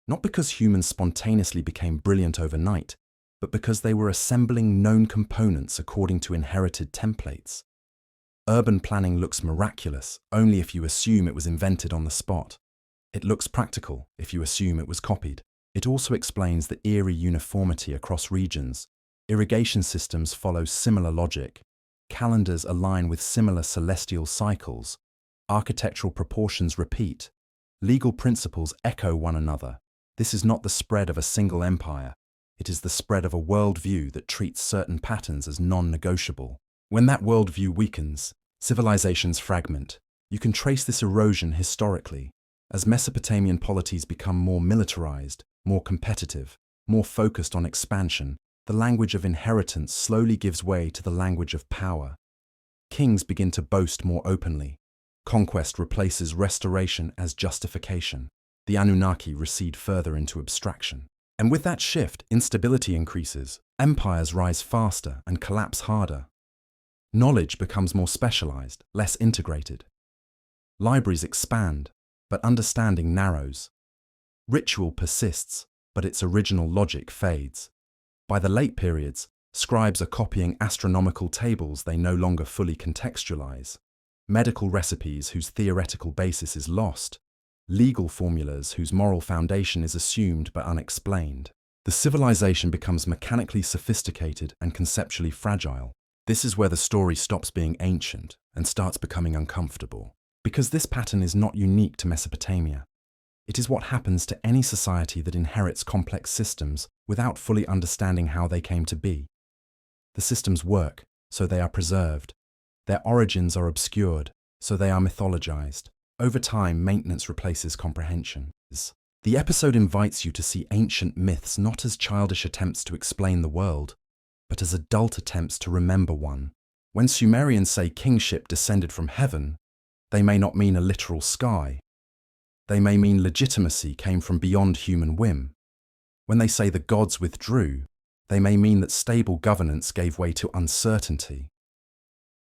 Not because humans spontaneously became brilliant overnight, but because they were assembling known components according to inherited templates. Urban planning looks miraculous only if you assume it was invented on the spot. It looks practical if you assume it was copied. It also explains the eerie uniformity across regions. Irrigation systems follow similar logic. Calendars align with similar celestial cycles. Architectural proportions repeat. Legal principles echo one another. This is not the spread of a single empire. It is the spread of a worldview that treats certain patterns as non-negotiable. When that worldview weakens, civilizations fragment. You can trace this erosion historically. As Mesopotamian polities become more militarized, more competitive, more focused on expansion, the language of inheritance slowly gives way to the language of power. Kings begin to boast more openly. Conquest replaces restoration as justification. The Anunnaki recede further into abstraction. And with that shift, instability increases. Empires rise faster and collapse harder. Knowledge becomes more specialized, less integrated. Libraries expand, but understanding narrows. Ritual persists, but its original logic fades. By the late periods, scribes are copying astronomical tables they no longer fully contextualize. Medical recipes whose theoretical basis is lost. Legal formulas whose moral foundation is assumed but unexplained. The civilization becomes mechanically sophisticated and conceptually fragile. This is where the story stops being ancient and starts becoming uncomfortable. Because this pattern is not unique to Mesopotamia. It is what happens to any society that inherits complex systems without fully understanding how they came to be. The systems work, so they are preserved. Their origins are obscured, so they are mythologized. Over time, maintenance replaces comprehension. The episode invites you to see ancient myths not as childish attempts to explain the world, but as adult attempts to remember one. When Sumerians say kingship descended from heaven, they may not mean a literal sky. They may mean legitimacy came from beyond human whim. When they say the gods withdrew, they may mean that stable governance gave way to uncertainty.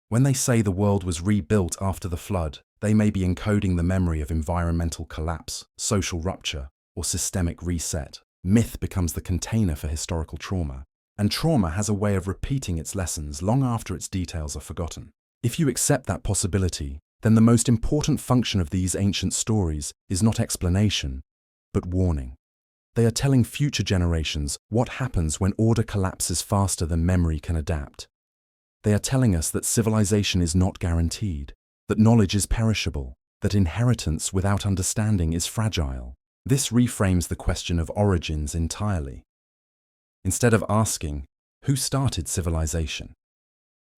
When they say the world was rebuilt after the flood, they may be encoding the memory of environmental collapse, social rupture, or systemic reset. Myth becomes the container for historical trauma, and trauma has a way of repeating its lessons long after its details are forgotten. If you accept that possibility, then the most important function of these ancient stories is not explanation, but warning. They are telling future generations what happens when order collapses faster than memory can adapt. They are telling us that civilization is not guaranteed, that knowledge is perishable, that inheritance without understanding is fragile. This reframes the question of origins entirely. Instead of asking, who started civilization?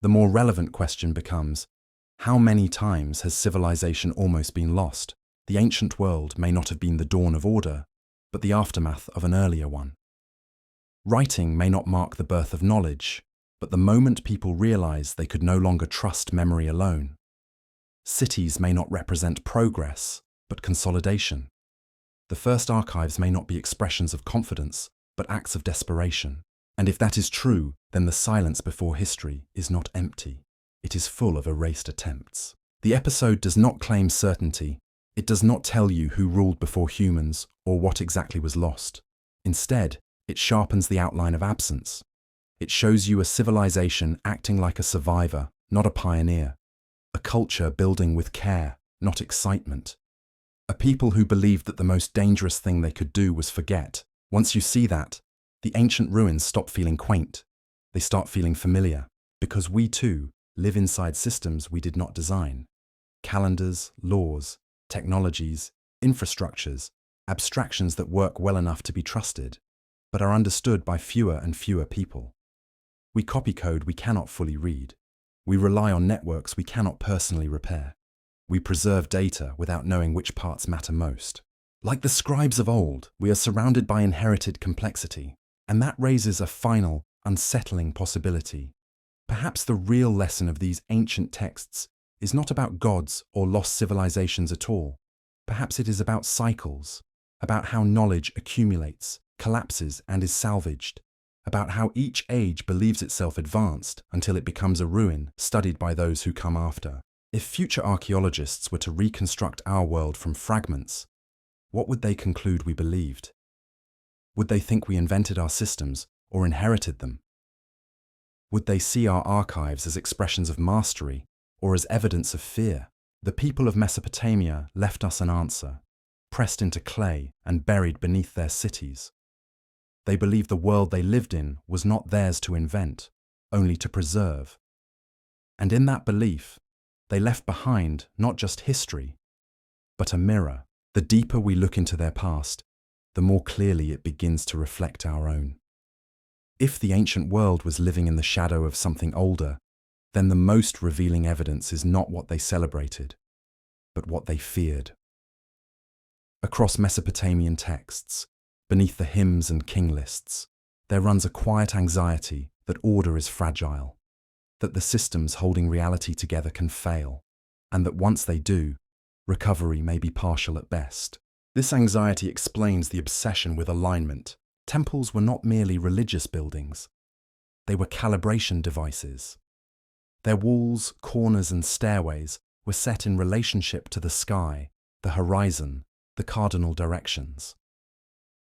The more relevant question becomes, how many times has civilization almost been lost? The ancient world may not have been the dawn of order, but the aftermath of an earlier one. Writing may not mark the birth of knowledge, but the moment people realize they could no longer trust memory alone. Cities may not represent progress, but consolidation. The first archives may not be expressions of confidence, but acts of desperation. And if that is true, then the silence before history is not empty. It is full of erased attempts. The episode does not claim certainty. It does not tell you who ruled before humans or what exactly was lost. Instead, it sharpens the outline of absence. It shows you a civilization acting like a survivor, not a pioneer. A culture building with care, not excitement. A people who believed that the most dangerous thing they could do was forget. Once you see that, the ancient ruins stop feeling quaint. They start feeling familiar, because we too live inside systems we did not design. Calendars, laws, technologies, infrastructures, abstractions that work well enough to be trusted, but are understood by fewer and fewer people. We copy code we cannot fully read. We rely on networks we cannot personally repair. We preserve data without knowing which parts matter most. Like the scribes of old, we are surrounded by inherited complexity, and that raises a final, unsettling possibility. Perhaps the real lesson of these ancient texts is not about gods or lost civilizations at all. Perhaps it is about cycles, about how knowledge accumulates, collapses, and is salvaged, about how each age believes itself advanced until it becomes a ruin studied by those who come after. If future archaeologists were to reconstruct our world from fragments, what would they conclude we believed? Would they think we invented our systems or inherited them? Would they see our archives as expressions of mastery or as evidence of fear? The people of Mesopotamia left us an answer, pressed into clay and buried beneath their cities. They believed the world they lived in was not theirs to invent, only to preserve. And in that belief, they left behind not just history, but a mirror. The deeper we look into their past, the more clearly it begins to reflect our own. If the ancient world was living in the shadow of something older, then the most revealing evidence is not what they celebrated, but what they feared. Across Mesopotamian texts, beneath the hymns and king lists, there runs a quiet anxiety that order is fragile, that the systems holding reality together can fail, and that once they do, recovery may be partial at best. This anxiety explains the obsession with alignment. Temples were not merely religious buildings. They were calibration devices. Their walls, corners, and stairways were set in relationship to the sky, the horizon, the cardinal directions.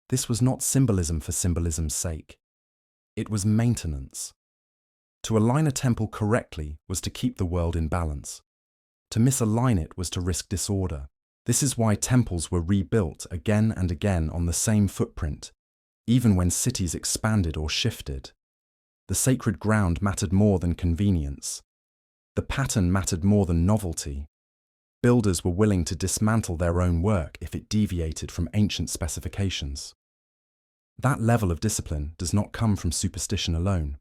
This was not symbolism for symbolism's sake. It was maintenance. To align a temple correctly was to keep the world in balance. To misalign it was to risk disorder. This is why temples were rebuilt again and again on the same footprint, even when cities expanded or shifted. The sacred ground mattered more than convenience. The pattern mattered more than novelty. Builders were willing to dismantle their own work if it deviated from ancient specifications. That level of discipline does not come from superstition alone.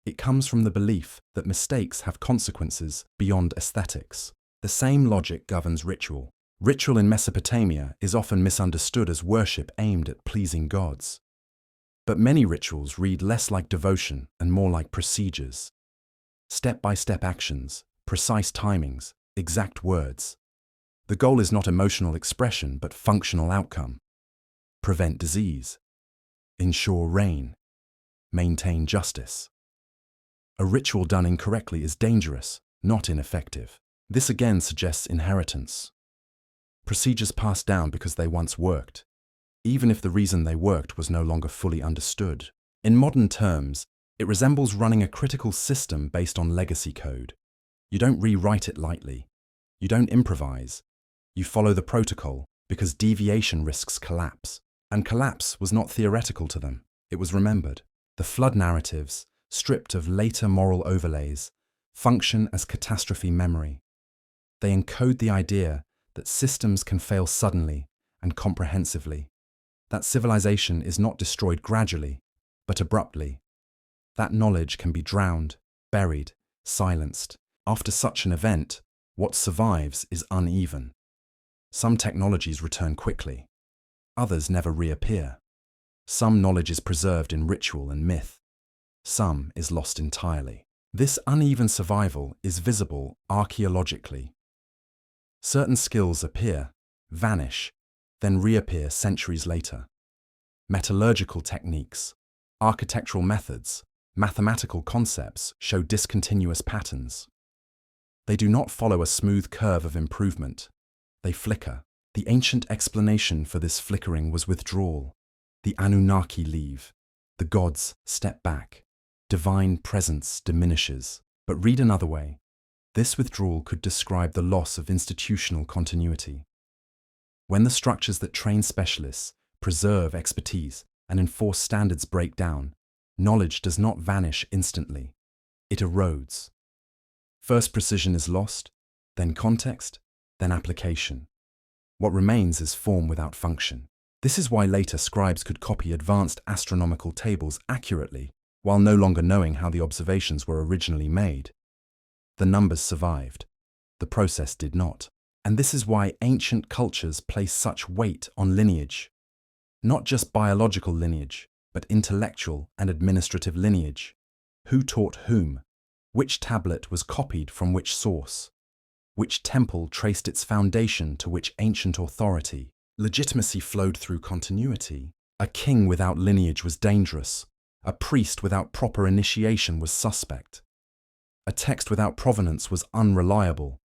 It comes from the belief that mistakes have consequences beyond aesthetics. The same logic governs ritual. Ritual in Mesopotamia is often misunderstood as worship aimed at pleasing gods. But many rituals read less like devotion and more like procedures. Step-by-step actions, precise timings, exact words. The goal is not emotional expression but functional outcome. Prevent disease. Ensure rain. Maintain justice. A ritual done incorrectly is dangerous, not ineffective. This again suggests inheritance. Procedures passed down because they once worked, even if the reason they worked was no longer fully understood. In modern terms, it resembles running a critical system based on legacy code. You don't rewrite it lightly. You don't improvise. You follow the protocol because deviation risks collapse. And collapse was not theoretical to them. It was remembered. The flood narratives, stripped of later moral overlays, function as catastrophe memory. They encode the idea that systems can fail suddenly and comprehensively, that civilization is not destroyed gradually, but abruptly. That knowledge can be drowned, buried, silenced. After such an event, what survives is uneven. Some technologies return quickly. Others never reappear. Some knowledge is preserved in ritual and myth. Some is lost entirely. This uneven survival is visible archaeologically. Certain skills appear, vanish, then reappear centuries later. Metallurgical techniques, architectural methods, mathematical concepts show discontinuous patterns. They do not follow a smooth curve of improvement. They flicker. The ancient explanation for this flickering was withdrawal. The Anunnaki leave. The gods step back. Divine presence diminishes. But read another way. This withdrawal could describe the loss of institutional continuity. When the structures that train specialists, preserve expertise, and enforce standards break down, knowledge does not vanish instantly. It erodes. First precision is lost, then context, then application. What remains is form without function. This is why later scribes could copy advanced astronomical tables accurately, while no longer knowing how the observations were originally made. The numbers survived. The process did not. And this is why ancient cultures place such weight on lineage. Not just biological lineage, but intellectual and administrative lineage. Who taught whom? Which tablet was copied from which source? Which temple traced its foundation to which ancient authority? Legitimacy flowed through continuity. A king without lineage was dangerous. A priest without proper initiation was suspect. A text without provenance was unreliable.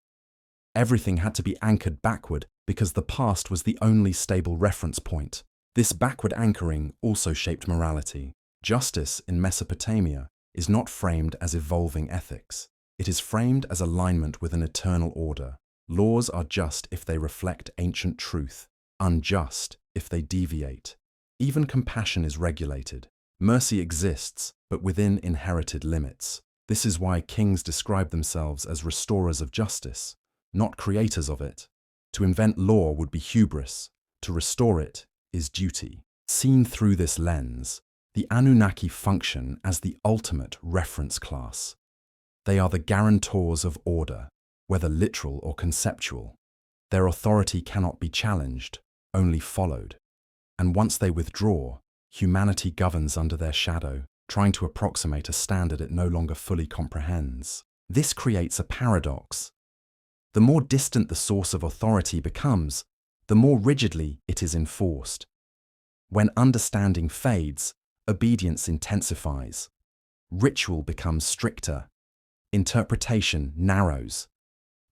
Everything had to be anchored backward because the past was the only stable reference point. This backward anchoring also shaped morality. Justice in Mesopotamia is not framed as evolving ethics. It is framed as alignment with an eternal order. Laws are just if they reflect ancient truth, unjust if they deviate. Even compassion is regulated. Mercy exists, but within inherited limits. This is why kings describe themselves as restorers of justice, not creators of it. To invent law would be hubris. To restore it is duty. Seen through this lens, the Anunnaki function as the ultimate reference class. They are the guarantors of order, whether literal or conceptual. Their authority cannot be challenged, only followed. And once they withdraw, humanity governs under their shadow, trying to approximate a standard it no longer fully comprehends. This creates a paradox. The more distant the source of authority becomes, the more rigidly it is enforced. When understanding fades, obedience intensifies. Ritual becomes stricter. Interpretation narrows.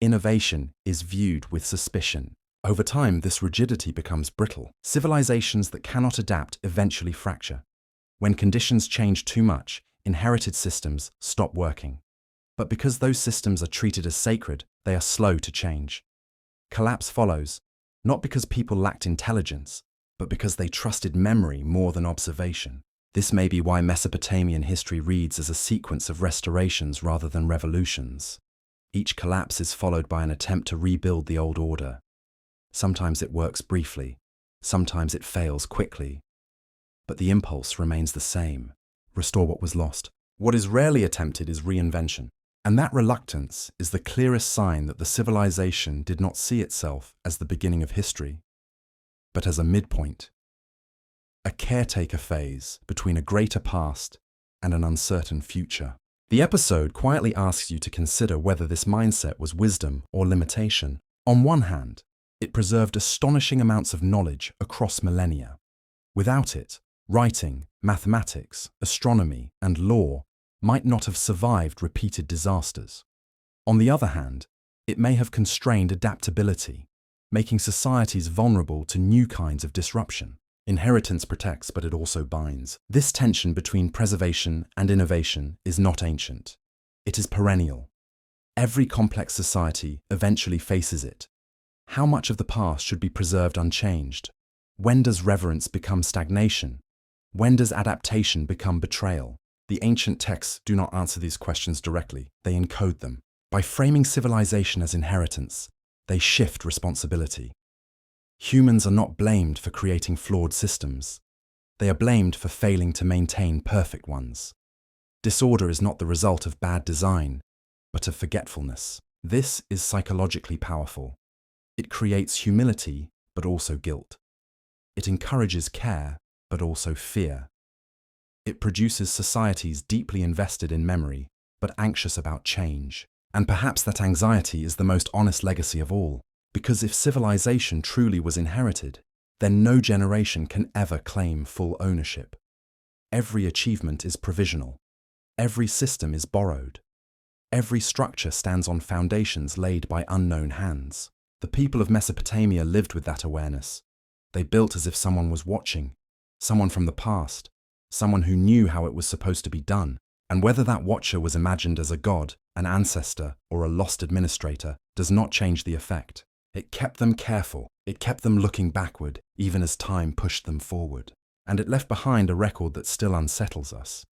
Innovation is viewed with suspicion. Over time, this rigidity becomes brittle. Civilizations that cannot adapt eventually fracture. When conditions change too much, inherited systems stop working. But because those systems are treated as sacred, they are slow to change. Collapse follows, not because people lacked intelligence, but because they trusted memory more than observation. This may be why Mesopotamian history reads as a sequence of restorations rather than revolutions. Each collapse is followed by an attempt to rebuild the old order. Sometimes it works briefly, sometimes it fails quickly. But the impulse remains the same: restore what was lost. What is rarely attempted is reinvention. And that reluctance is the clearest sign that the civilization did not see itself as the beginning of history, but as a midpoint, a caretaker phase between a greater past and an uncertain future. The episode quietly asks you to consider whether this mindset was wisdom or limitation. On one hand, it preserved astonishing amounts of knowledge across millennia. Without it, writing, mathematics, astronomy, and law might not have survived repeated disasters. On the other hand, it may have constrained adaptability, making societies vulnerable to new kinds of disruption. Inheritance protects, but it also binds. This tension between preservation and innovation is not ancient. It is perennial. Every complex society eventually faces it. How much of the past should be preserved unchanged? When does reverence become stagnation? When does adaptation become betrayal? The ancient texts do not answer these questions directly, they encode them. By framing civilization as inheritance, they shift responsibility. Humans are not blamed for creating flawed systems. They are blamed for failing to maintain perfect ones. Disorder is not the result of bad design, but of forgetfulness. This is psychologically powerful. It creates humility, but also guilt. It encourages care, but also fear. It produces societies deeply invested in memory, but anxious about change. And perhaps that anxiety is the most honest legacy of all, because if civilization truly was inherited, then no generation can ever claim full ownership. Every achievement is provisional. Every system is borrowed. Every structure stands on foundations laid by unknown hands. The people of Mesopotamia lived with that awareness. They built as if someone was watching, someone from the past, someone who knew how it was supposed to be done. And whether that watcher was imagined as a god, an ancestor, or a lost administrator does not change the effect. It kept them careful. It kept them looking backward, even as time pushed them forward. And it left behind a record that still unsettles us,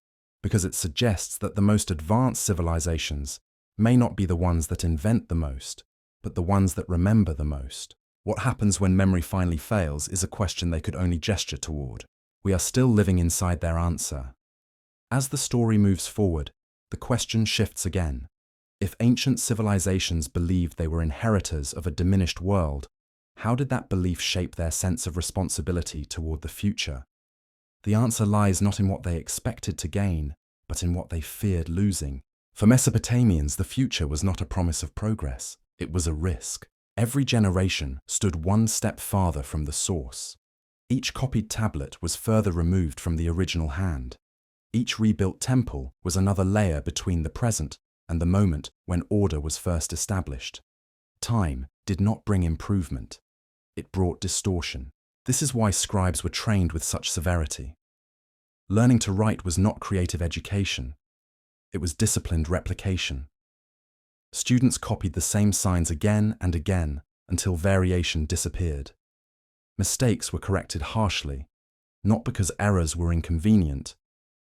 because it suggests that the most advanced civilizations may not be the ones that invent the most, but the ones that remember the most. What happens when memory finally fails is a question they could only gesture toward. We are still living inside their answer. As the story moves forward, the question shifts again. If ancient civilizations believed they were inheritors of a diminished world, how did that belief shape their sense of responsibility toward the future? The answer lies not in what they expected to gain, but in what they feared losing. For Mesopotamians, the future was not a promise of progress, it was a risk. Every generation stood one step farther from the source. Each copied tablet was further removed from the original hand. Each rebuilt temple was another layer between the present and the moment when order was first established. Time did not bring improvement. It brought distortion. This is why scribes were trained with such severity. Learning to write was not creative education. It was disciplined replication. Students copied the same signs again and again until variation disappeared. Mistakes were corrected harshly, not because errors were inconvenient,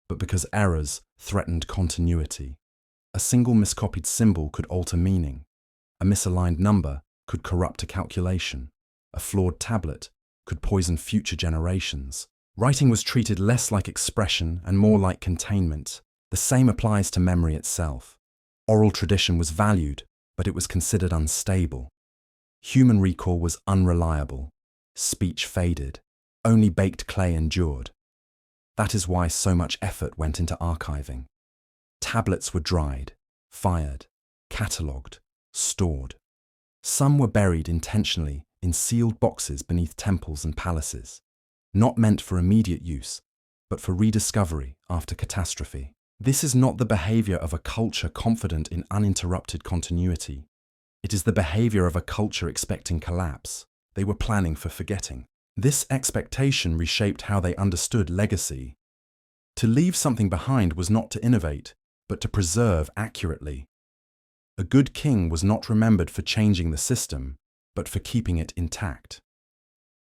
but because errors threatened continuity. A single miscopied symbol could alter meaning. A misaligned number could corrupt a calculation. A flawed tablet could poison future generations. Writing was treated less like expression and more like containment. The same applies to memory itself. Oral tradition was valued, but it was considered unstable. Human recall was unreliable. Speech faded. Only baked clay endured. That is why so much effort went into archiving. Tablets were dried, fired, catalogued, stored. Some were buried intentionally in sealed boxes beneath temples and palaces, not meant for immediate use, but for rediscovery after catastrophe. This is not the behavior of a culture confident in uninterrupted continuity. It is the behavior of a culture expecting collapse. They were planning for forgetting. This expectation reshaped how they understood legacy. To leave something behind was not to innovate, but to preserve accurately. A good king was not remembered for changing the system, but for keeping it intact.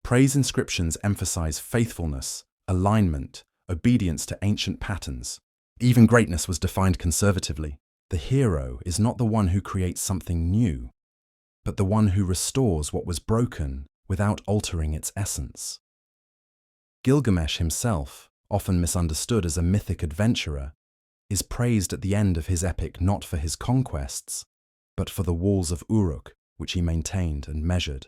Praise inscriptions emphasize faithfulness, alignment, obedience to ancient patterns. Even greatness was defined conservatively. The hero is not the one who creates something new, but the one who restores what was broken without altering its essence. Gilgamesh himself, often misunderstood as a mythic adventurer, is praised at the end of his epic not for his conquests, but for the walls of Uruk, which he maintained and measured.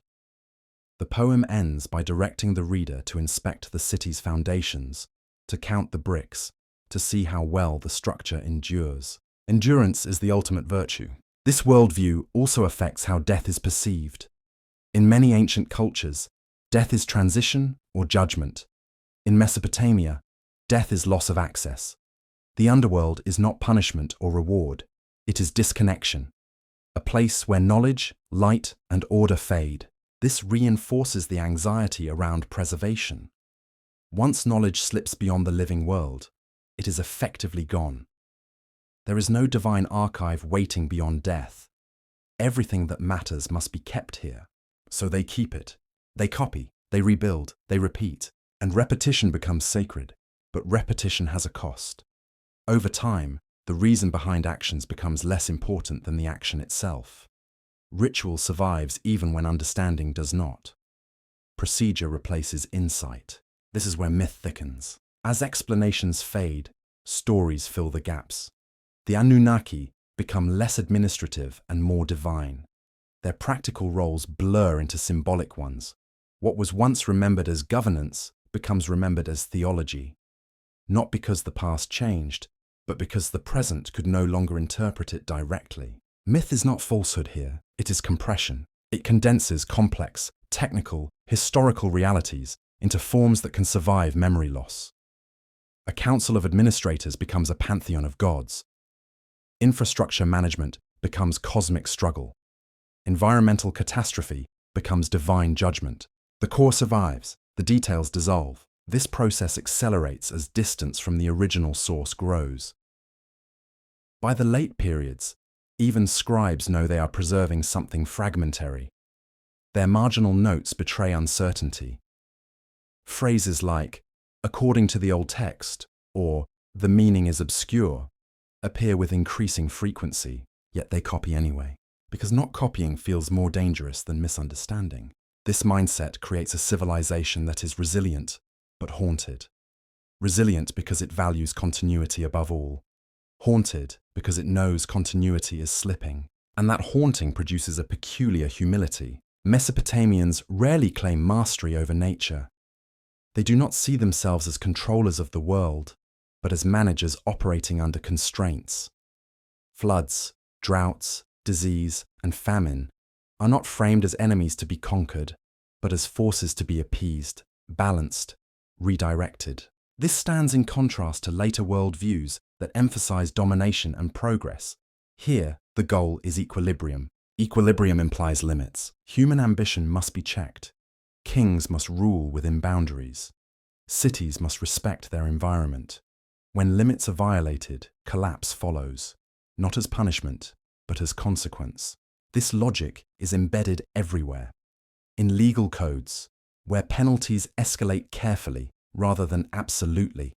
The poem ends by directing the reader to inspect the city's foundations, to count the bricks, to see how well the structure endures. Endurance is the ultimate virtue. This worldview also affects how death is perceived. In many ancient cultures, death is transition or judgment. In Mesopotamia, death is loss of access. The underworld is not punishment or reward, it is disconnection, a place where knowledge, light, and order fade. This reinforces the anxiety around preservation. Once knowledge slips beyond the living world, it is effectively gone. There is no divine archive waiting beyond death. Everything that matters must be kept here. So they keep it. They copy, they rebuild, they repeat. And repetition becomes sacred. But repetition has a cost. Over time, the reason behind actions becomes less important than the action itself. Ritual survives even when understanding does not. Procedure replaces insight. This is where myth thickens. As explanations fade, stories fill the gaps. The Anunnaki become less administrative and more divine. Their practical roles blur into symbolic ones. What was once remembered as governance becomes remembered as theology. Not because the past changed, but because the present could no longer interpret it directly. Myth is not falsehood here, it is compression. It condenses complex, technical, historical realities into forms that can survive memory loss. A council of administrators becomes a pantheon of gods. Infrastructure management becomes cosmic struggle. Environmental catastrophe becomes divine judgment. The core survives, the details dissolve. This process accelerates as distance from the original source grows. By the late periods, even scribes know they are preserving something fragmentary. Their marginal notes betray uncertainty. Phrases like, according to the old text, or the meaning is obscure, appear with increasing frequency, yet they copy anyway. Because not copying feels more dangerous than misunderstanding. This mindset creates a civilization that is resilient, but haunted. Resilient because it values continuity above all. Haunted because it knows continuity is slipping. And that haunting produces a peculiar humility. Mesopotamians rarely claim mastery over nature. They do not see themselves as controllers of the world, but as managers operating under constraints. Floods, droughts, disease, and famine are not framed as enemies to be conquered, but as forces to be appeased, balanced, redirected. This stands in contrast to later worldviews that emphasize domination and progress. Here, the goal is equilibrium. Equilibrium implies limits. Human ambition must be checked. Kings must rule within boundaries. Cities must respect their environment. When limits are violated, collapse follows, not as punishment, but as consequence. This logic is embedded everywhere. In legal codes, where penalties escalate carefully rather than absolutely.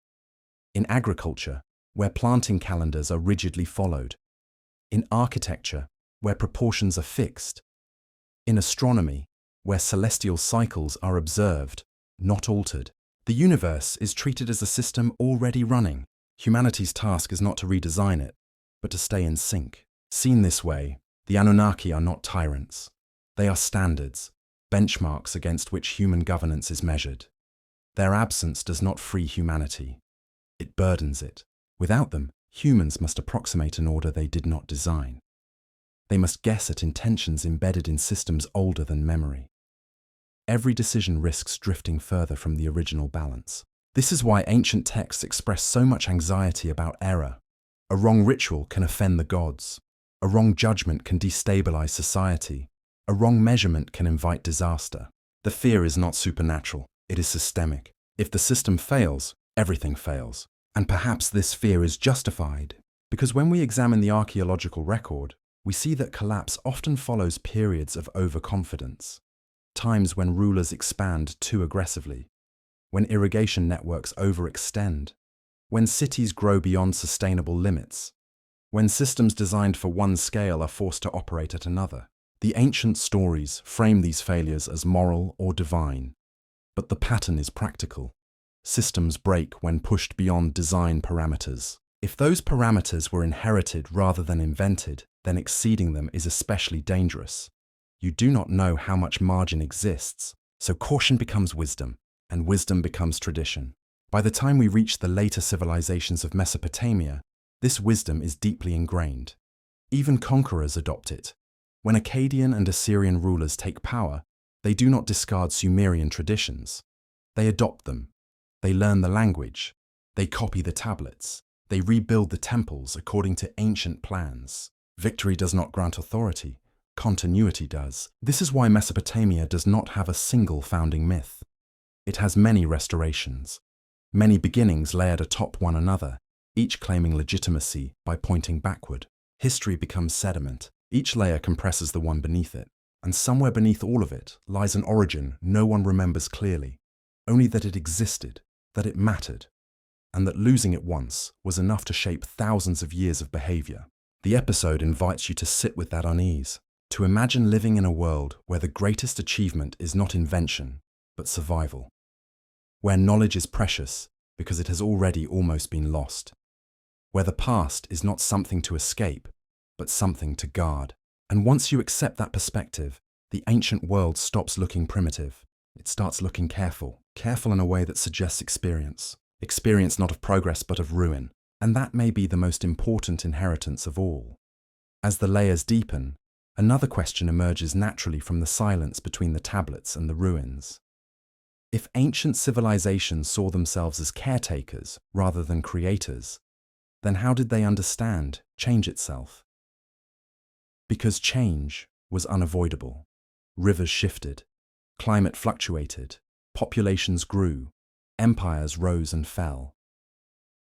In agriculture, where planting calendars are rigidly followed. In architecture, where proportions are fixed. In astronomy, where celestial cycles are observed, not altered. The universe is treated as a system already running. Humanity's task is not to redesign it, but to stay in sync. Seen this way, the Anunnaki are not tyrants. They are standards, benchmarks against which human governance is measured. Their absence does not free humanity. It burdens it. Without them, humans must approximate an order they did not design. They must guess at intentions embedded in systems older than memory. Every decision risks drifting further from the original balance. This is why ancient texts express so much anxiety about error. A wrong ritual can offend the gods. A wrong judgment can destabilize society. A wrong measurement can invite disaster. The fear is not supernatural, it is systemic. If the system fails, everything fails. And perhaps this fear is justified, because when we examine the archaeological record, we see that collapse often follows periods of overconfidence. Times when rulers expand too aggressively, when irrigation networks overextend, when cities grow beyond sustainable limits, when systems designed for one scale are forced to operate at another. The ancient stories frame these failures as moral or divine, but the pattern is practical. Systems break when pushed beyond design parameters. If those parameters were inherited rather than invented, then exceeding them is especially dangerous. You do not know how much margin exists, so caution becomes wisdom, and wisdom becomes tradition. By the time we reach the later civilizations of Mesopotamia, This wisdom is deeply ingrained. Even conquerors adopt it. When Akkadian and Assyrian rulers take power, they do not discard Sumerian traditions. They adopt them. They learn the language. They copy the tablets. They rebuild the temples according to ancient plans. Victory does not grant authority. Continuity does. This is why Mesopotamia does not have a single founding myth. It has many restorations, many beginnings layered atop one another, each claiming legitimacy by pointing backward. History becomes sediment. Each layer compresses the one beneath it, and somewhere beneath all of it lies an origin no one remembers clearly, only that it existed, that it mattered, and that losing it once was enough to shape thousands of years of behavior. The episode invites you to sit with that unease, to imagine living in a world where the greatest achievement is not invention, but survival, where knowledge is precious because it has already almost been lost, where the past is not something to escape, but something to guard. And once you accept that perspective, the ancient world stops looking primitive. It starts looking careful in a way that suggests experience not of progress but of ruin. And that may be the most important inheritance of all. As the layers deepen, another question emerges naturally from the silence between the tablets and the ruins. If ancient civilizations saw themselves as caretakers rather than creators, then how did they understand change itself? Because change was unavoidable. Rivers shifted, climate fluctuated, populations grew, empires rose and fell.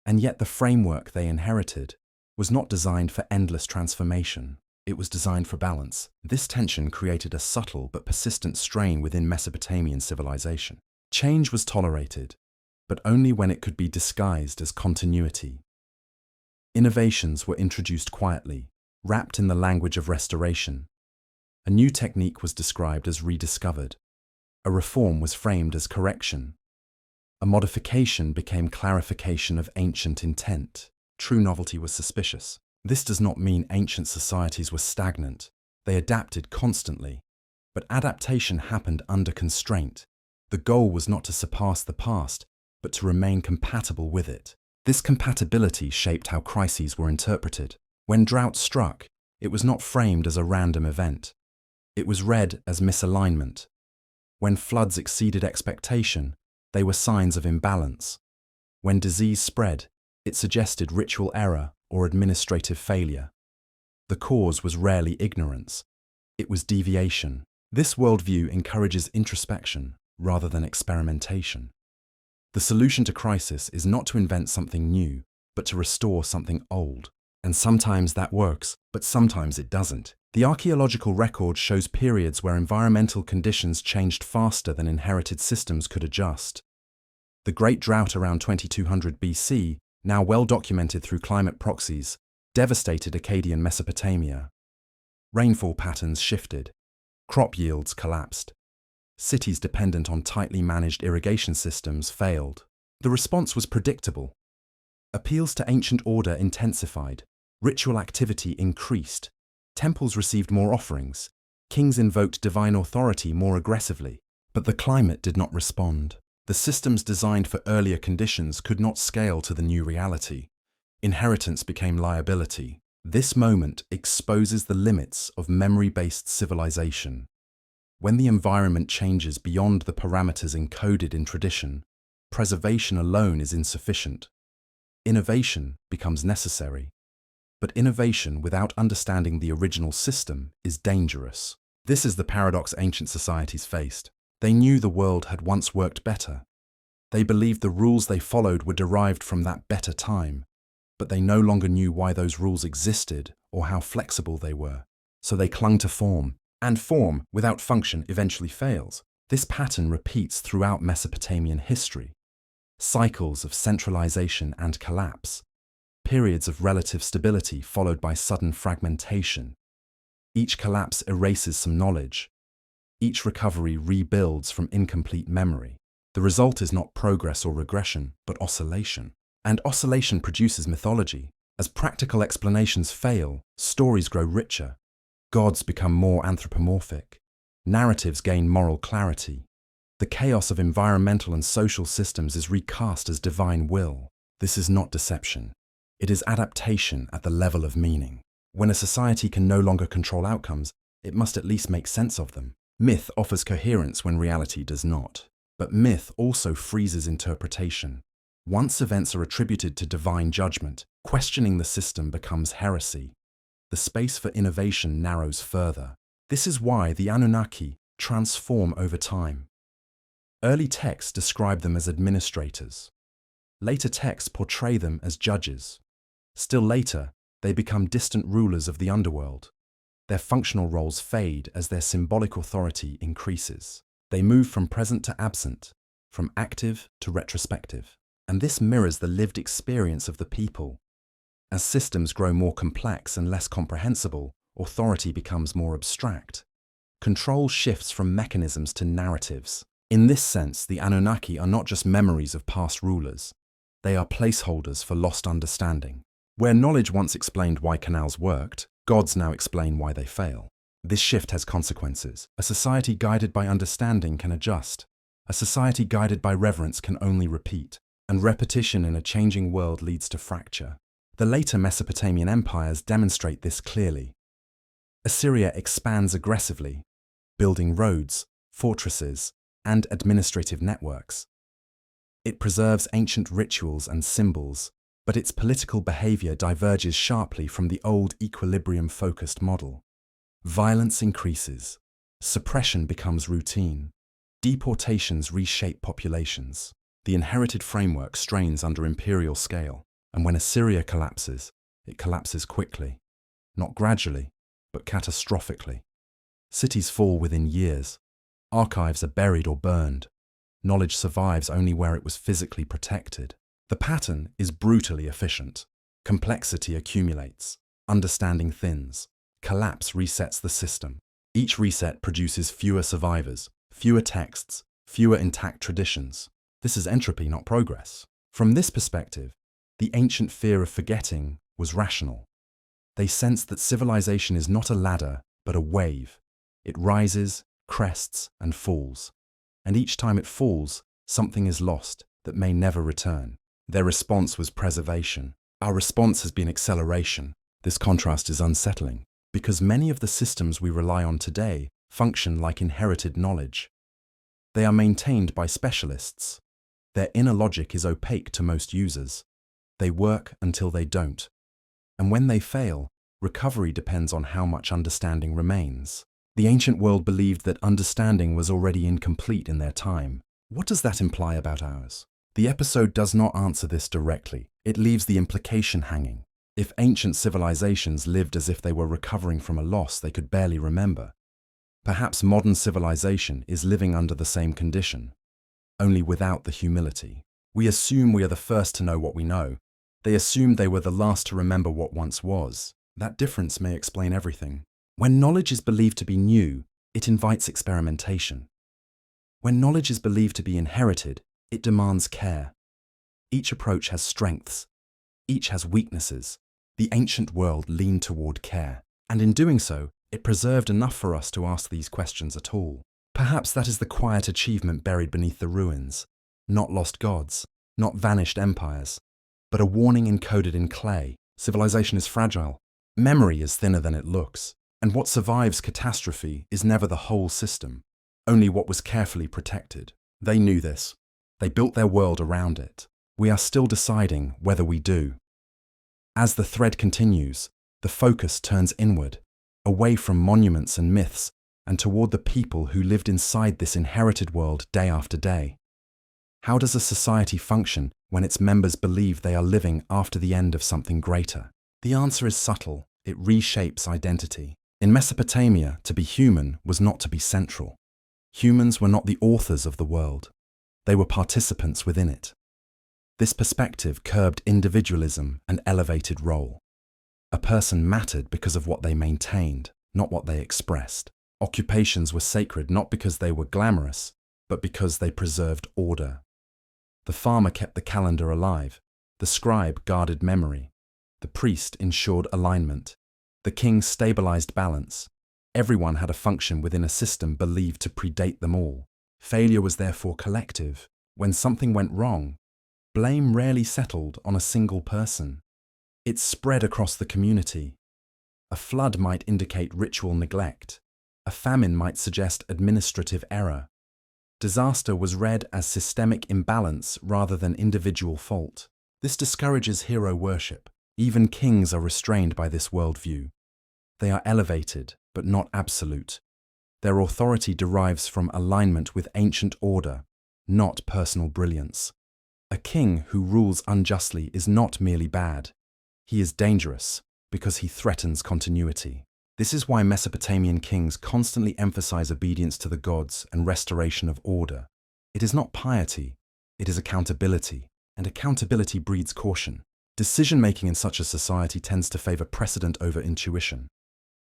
And yet the framework they inherited was not designed for endless transformation. It was designed for balance. This tension created a subtle but persistent strain within Mesopotamian civilization. Change was tolerated, but only when it could be disguised as continuity. Innovations were introduced quietly, wrapped in the language of restoration. A new technique was described as rediscovered. A reform was framed as correction. A modification became clarification of ancient intent. True novelty was suspicious. This does not mean ancient societies were stagnant. They adapted constantly. But adaptation happened under constraint. The goal was not to surpass the past, but to remain compatible with it. This compatibility shaped how crises were interpreted. When drought struck, it was not framed as a random event. It was read as misalignment. When floods exceeded expectation, they were signs of imbalance. When disease spread, it suggested ritual error or administrative failure. The cause was rarely ignorance. It was deviation. This worldview encourages introspection rather than experimentation. The solution to crisis is not to invent something new, but to restore something old. And sometimes that works, but sometimes it doesn't. The archaeological record shows periods where environmental conditions changed faster than inherited systems could adjust. The Great Drought around 2200 BC, now well documented through climate proxies, devastated Akkadian Mesopotamia. Rainfall patterns shifted. Crop yields collapsed. Cities dependent on tightly managed irrigation systems failed. The response was predictable. Appeals to ancient order intensified. Ritual activity increased. Temples received more offerings. Kings invoked divine authority more aggressively. But the climate did not respond. The systems designed for earlier conditions could not scale to the new reality. Inheritance became liability. This moment exposes the limits of memory-based civilization. When the environment changes beyond the parameters encoded in tradition, preservation alone is insufficient. Innovation becomes necessary. But innovation without understanding the original system is dangerous. This is the paradox ancient societies faced. They knew the world had once worked better. They believed the rules they followed were derived from that better time, but they no longer knew why those rules existed or how flexible they were. So they clung to form, and form without function eventually fails. This pattern repeats throughout Mesopotamian history. Cycles of centralization and collapse. Periods of relative stability followed by sudden fragmentation. Each collapse erases some knowledge. Each recovery rebuilds from incomplete memory. The result is not progress or regression, but oscillation. And oscillation produces mythology. As practical explanations fail, stories grow richer. Gods become more anthropomorphic. Narratives gain moral clarity. The chaos of environmental and social systems is recast as divine will. This is not deception. It is adaptation at the level of meaning. When a society can no longer control outcomes, it must at least make sense of them. Myth offers coherence when reality does not. But myth also freezes interpretation. Once events are attributed to divine judgment, questioning the system becomes heresy. The space for innovation narrows further. This is why the Anunnaki transform over time. Early texts describe them as administrators. Later texts portray them as judges. Still later, they become distant rulers of the underworld. Their functional roles fade as their symbolic authority increases. They move from present to absent, from active to retrospective. And this mirrors the lived experience of the people. As systems grow more complex and less comprehensible, authority becomes more abstract. Control shifts from mechanisms to narratives. In this sense, the Anunnaki are not just memories of past rulers. They are placeholders for lost understanding. Where knowledge once explained why canals worked, gods now explain why they fail. This shift has consequences. A society guided by understanding can adjust. A society guided by reverence can only repeat. And repetition in a changing world leads to fracture. The later Mesopotamian empires demonstrate this clearly. Assyria expands aggressively, building roads, fortresses, and administrative networks. It preserves ancient rituals and symbols, but its political behavior diverges sharply from the old equilibrium-focused model. Violence increases. Suppression becomes routine. Deportations reshape populations. The inherited framework strains under imperial scale, and when Assyria collapses, it collapses quickly. Not gradually, but catastrophically. Cities fall within years. Archives are buried or burned. Knowledge survives only where it was physically protected. The pattern is brutally efficient. Complexity accumulates. Understanding thins. Collapse resets the system. Each reset produces fewer survivors, fewer texts, fewer intact traditions. This is entropy, not progress. From this perspective, the ancient fear of forgetting was rational. They sensed that civilization is not a ladder, but a wave. It rises, crests, and falls. And each time it falls, something is lost that may never return. Their response was preservation. Our response has been acceleration. This contrast is unsettling, because many of the systems we rely on today function like inherited knowledge. They are maintained by specialists. Their inner logic is opaque to most users. They work until they don't. And when they fail, recovery depends on how much understanding remains. The ancient world believed that understanding was already incomplete in their time. What does that imply about ours? The episode does not answer this directly. It leaves the implication hanging. If ancient civilizations lived as if they were recovering from a loss they could barely remember, perhaps modern civilization is living under the same condition, only without the humility. We assume we are the first to know what we know. They assumed they were the last to remember what once was. That difference may explain everything. When knowledge is believed to be new, it invites experimentation. When knowledge is believed to be inherited, it demands care. Each approach has strengths. Each has weaknesses. The ancient world leaned toward care, and in doing so, it preserved enough for us to ask these questions at all. Perhaps that is the quiet achievement buried beneath the ruins. Not lost gods, not vanished empires, but a warning encoded in clay. Civilization is fragile. Memory is thinner than it looks. And what survives catastrophe is never the whole system, only what was carefully protected. They knew this. They built their world around it. We are still deciding whether we do. As the thread continues, the focus turns inward, away from monuments and myths, and toward the people who lived inside this inherited world day after day. How does a society function when its members believe they are living after the end of something greater? The answer is subtle. It reshapes identity. In Mesopotamia, to be human was not to be central. Humans were not the authors of the world. They were participants within it. This perspective curbed individualism and elevated role. A person mattered because of what they maintained, not what they expressed. Occupations were sacred not because they were glamorous, but because they preserved order. The farmer kept the calendar alive. The scribe guarded memory. The priest ensured alignment. The king stabilized balance. Everyone had a function within a system believed to predate them all. Failure was therefore collective. When something went wrong, blame rarely settled on a single person. It spread across the community. A flood might indicate ritual neglect. A famine might suggest administrative error. Disaster was read as systemic imbalance rather than individual fault. This discourages hero worship. Even kings are restrained by this worldview. They are elevated, but not absolute. Their authority derives from alignment with ancient order, not personal brilliance. A king who rules unjustly is not merely bad. He is dangerous because he threatens continuity. This is why Mesopotamian kings constantly emphasize obedience to the gods and restoration of order. It is not piety, it is accountability, and accountability breeds caution. Decision-making in such a society tends to favor precedent over intuition.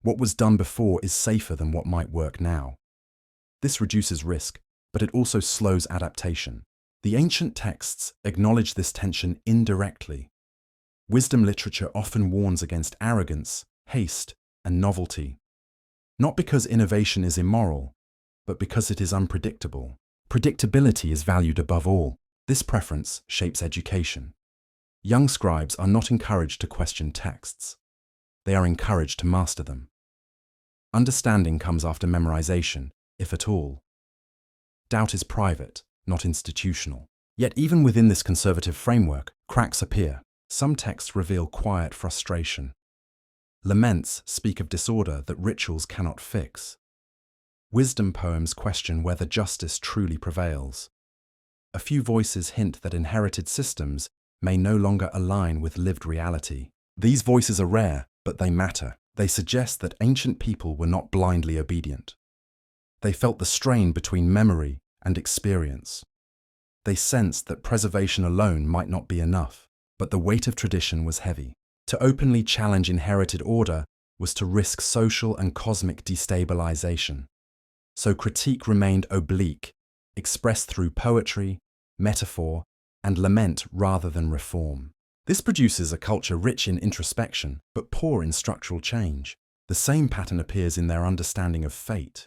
What was done before is safer than what might work now. This reduces risk, but it also slows adaptation. The ancient texts acknowledge this tension indirectly. Wisdom literature often warns against arrogance, haste, and novelty. Not because innovation is immoral, but because it is unpredictable. Predictability is valued above all. This preference shapes education. Young scribes are not encouraged to question texts. They are encouraged to master them. Understanding comes after memorization, if at all. Doubt is private, not institutional. Yet even within this conservative framework, cracks appear. Some texts reveal quiet frustration. Laments speak of disorder that rituals cannot fix. Wisdom poems question whether justice truly prevails. A few voices hint that inherited systems may no longer align with lived reality. These voices are rare, but they matter. They suggest that ancient people were not blindly obedient. They felt the strain between memory and experience. They sensed that preservation alone might not be enough, but the weight of tradition was heavy. To openly challenge inherited order was to risk social and cosmic destabilization. So critique remained oblique, expressed through poetry, metaphor, and lament rather than reform. This produces a culture rich in introspection, but poor in structural change. The same pattern appears in their understanding of fate.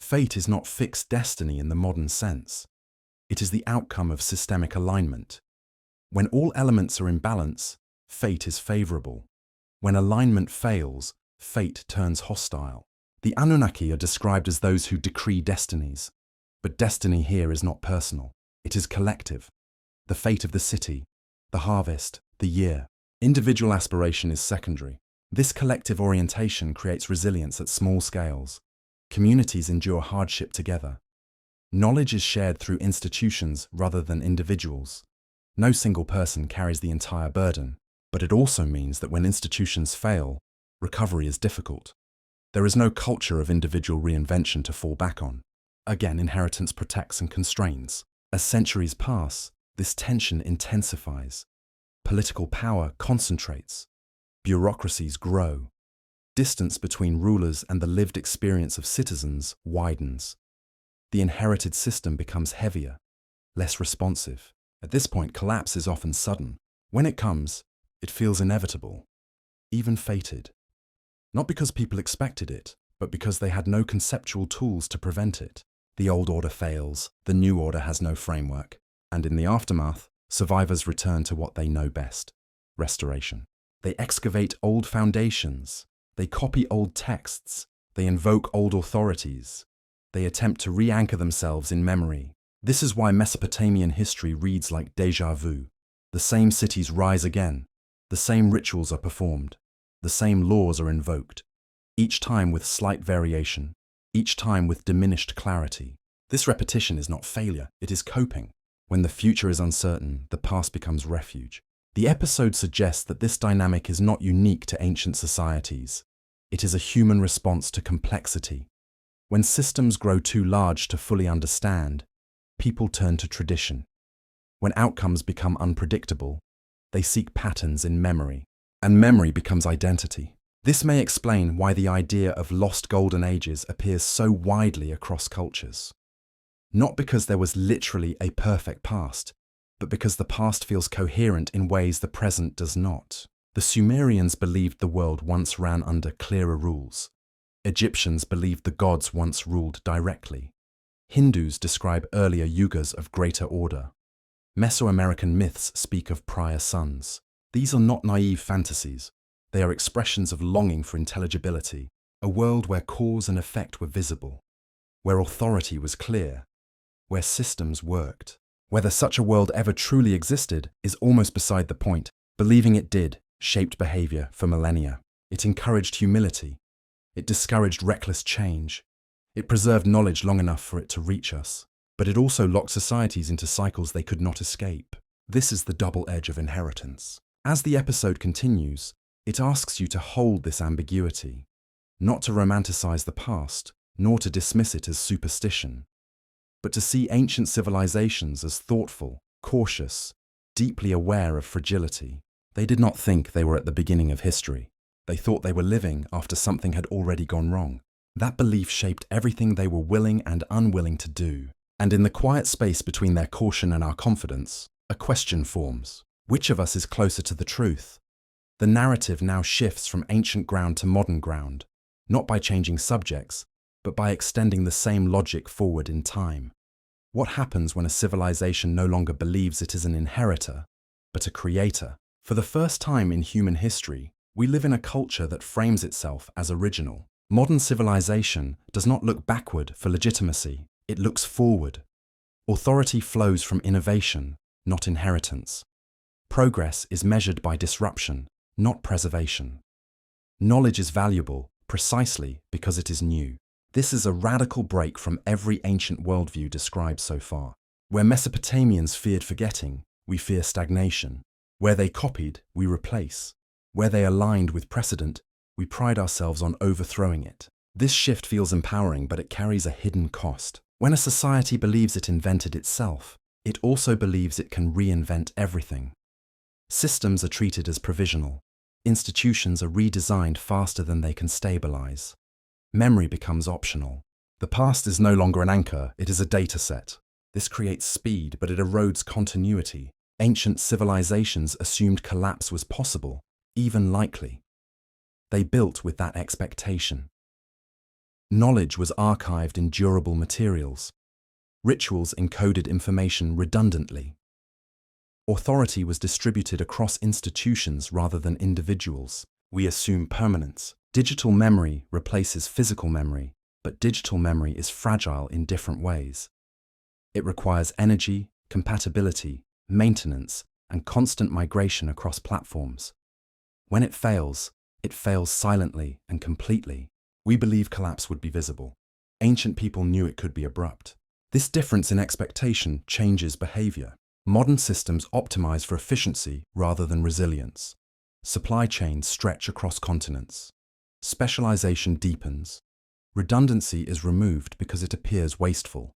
Fate is not fixed destiny in the modern sense. It is the outcome of systemic alignment. When all elements are in balance, fate is favorable. When alignment fails, fate turns hostile. The Anunnaki are described as those who decree destinies. But destiny here is not personal. It is collective. The fate of the city, the harvest, the year. Individual aspiration is secondary. This collective orientation creates resilience at small scales. Communities endure hardship together. Knowledge is shared through institutions rather than individuals. No single person carries the entire burden, but it also means that when institutions fail, recovery is difficult. There is no culture of individual reinvention to fall back on. Again, inheritance protects and constrains. As centuries pass, this tension intensifies. Political power concentrates. Bureaucracies grow. Distance between rulers and the lived experience of citizens widens. The inherited system becomes heavier, less responsive. At this point, collapse is often sudden. When it comes, it feels inevitable, even fated. Not because people expected it, but because they had no conceptual tools to prevent it. The old order fails, the new order has no framework, and in the aftermath, survivors return to what they know best: restoration. They excavate old foundations, they copy old texts, they invoke old authorities, they attempt to re-anchor themselves in memory. This is why Mesopotamian history reads like déjà vu. The same cities rise again, the same rituals are performed, the same laws are invoked, each time with slight variation, each time with diminished clarity. This repetition is not failure, it is coping. When the future is uncertain, the past becomes refuge. The episode suggests that this dynamic is not unique to ancient societies. It is a human response to complexity. When systems grow too large to fully understand, people turn to tradition. When outcomes become unpredictable, they seek patterns in memory, and memory becomes identity. This may explain why the idea of lost golden ages appears so widely across cultures. Not because there was literally a perfect past, but because the past feels coherent in ways the present does not. The Sumerians believed the world once ran under clearer rules. Egyptians believed the gods once ruled directly. Hindus describe earlier yugas of greater order. Mesoamerican myths speak of prior suns. These are not naive fantasies. They are expressions of longing for intelligibility, a world where cause and effect were visible, where authority was clear, where systems worked. Whether such a world ever truly existed is almost beside the point. Believing it did shaped behavior for millennia. It encouraged humility. It discouraged reckless change. It preserved knowledge long enough for it to reach us. But it also locked societies into cycles they could not escape. This is the double edge of inheritance. As the episode continues, it asks you to hold this ambiguity, not to romanticize the past, nor to dismiss it as superstition, but to see ancient civilizations as thoughtful, cautious, deeply aware of fragility. They did not think they were at the beginning of history. They thought they were living after something had already gone wrong. That belief shaped everything they were willing and unwilling to do. And in the quiet space between their caution and our confidence, a question forms. Which of us is closer to the truth? The narrative now shifts from ancient ground to modern ground, not by changing subjects, but by extending the same logic forward in time. What happens when a civilization no longer believes it is an inheritor, but a creator? For the first time in human history, we live in a culture that frames itself as original. Modern civilization does not look backward for legitimacy, it looks forward. Authority flows from innovation, not inheritance. Progress is measured by disruption, not preservation. Knowledge is valuable precisely because it is new. This is a radical break from every ancient worldview described so far. Where Mesopotamians feared forgetting, we fear stagnation. Where they copied, we replace. Where they aligned with precedent, we pride ourselves on overthrowing it. This shift feels empowering, but it carries a hidden cost. When a society believes it invented itself, it also believes it can reinvent everything. Systems are treated as provisional. Institutions are redesigned faster than they can stabilize. Memory becomes optional. The past is no longer an anchor, it is a data set. This creates speed, but it erodes continuity. Ancient civilizations assumed collapse was possible, even likely. They built with that expectation. Knowledge was archived in durable materials. Rituals encoded information redundantly. Authority was distributed across institutions rather than individuals. We assume permanence. Digital memory replaces physical memory, but digital memory is fragile in different ways. It requires energy, compatibility, maintenance, and constant migration across platforms. When it fails silently and completely. We believe collapse would be visible. Ancient people knew it could be abrupt. This difference in expectation changes behavior. Modern systems optimize for efficiency rather than resilience. Supply chains stretch across continents. Specialization deepens. Redundancy is removed because it appears wasteful.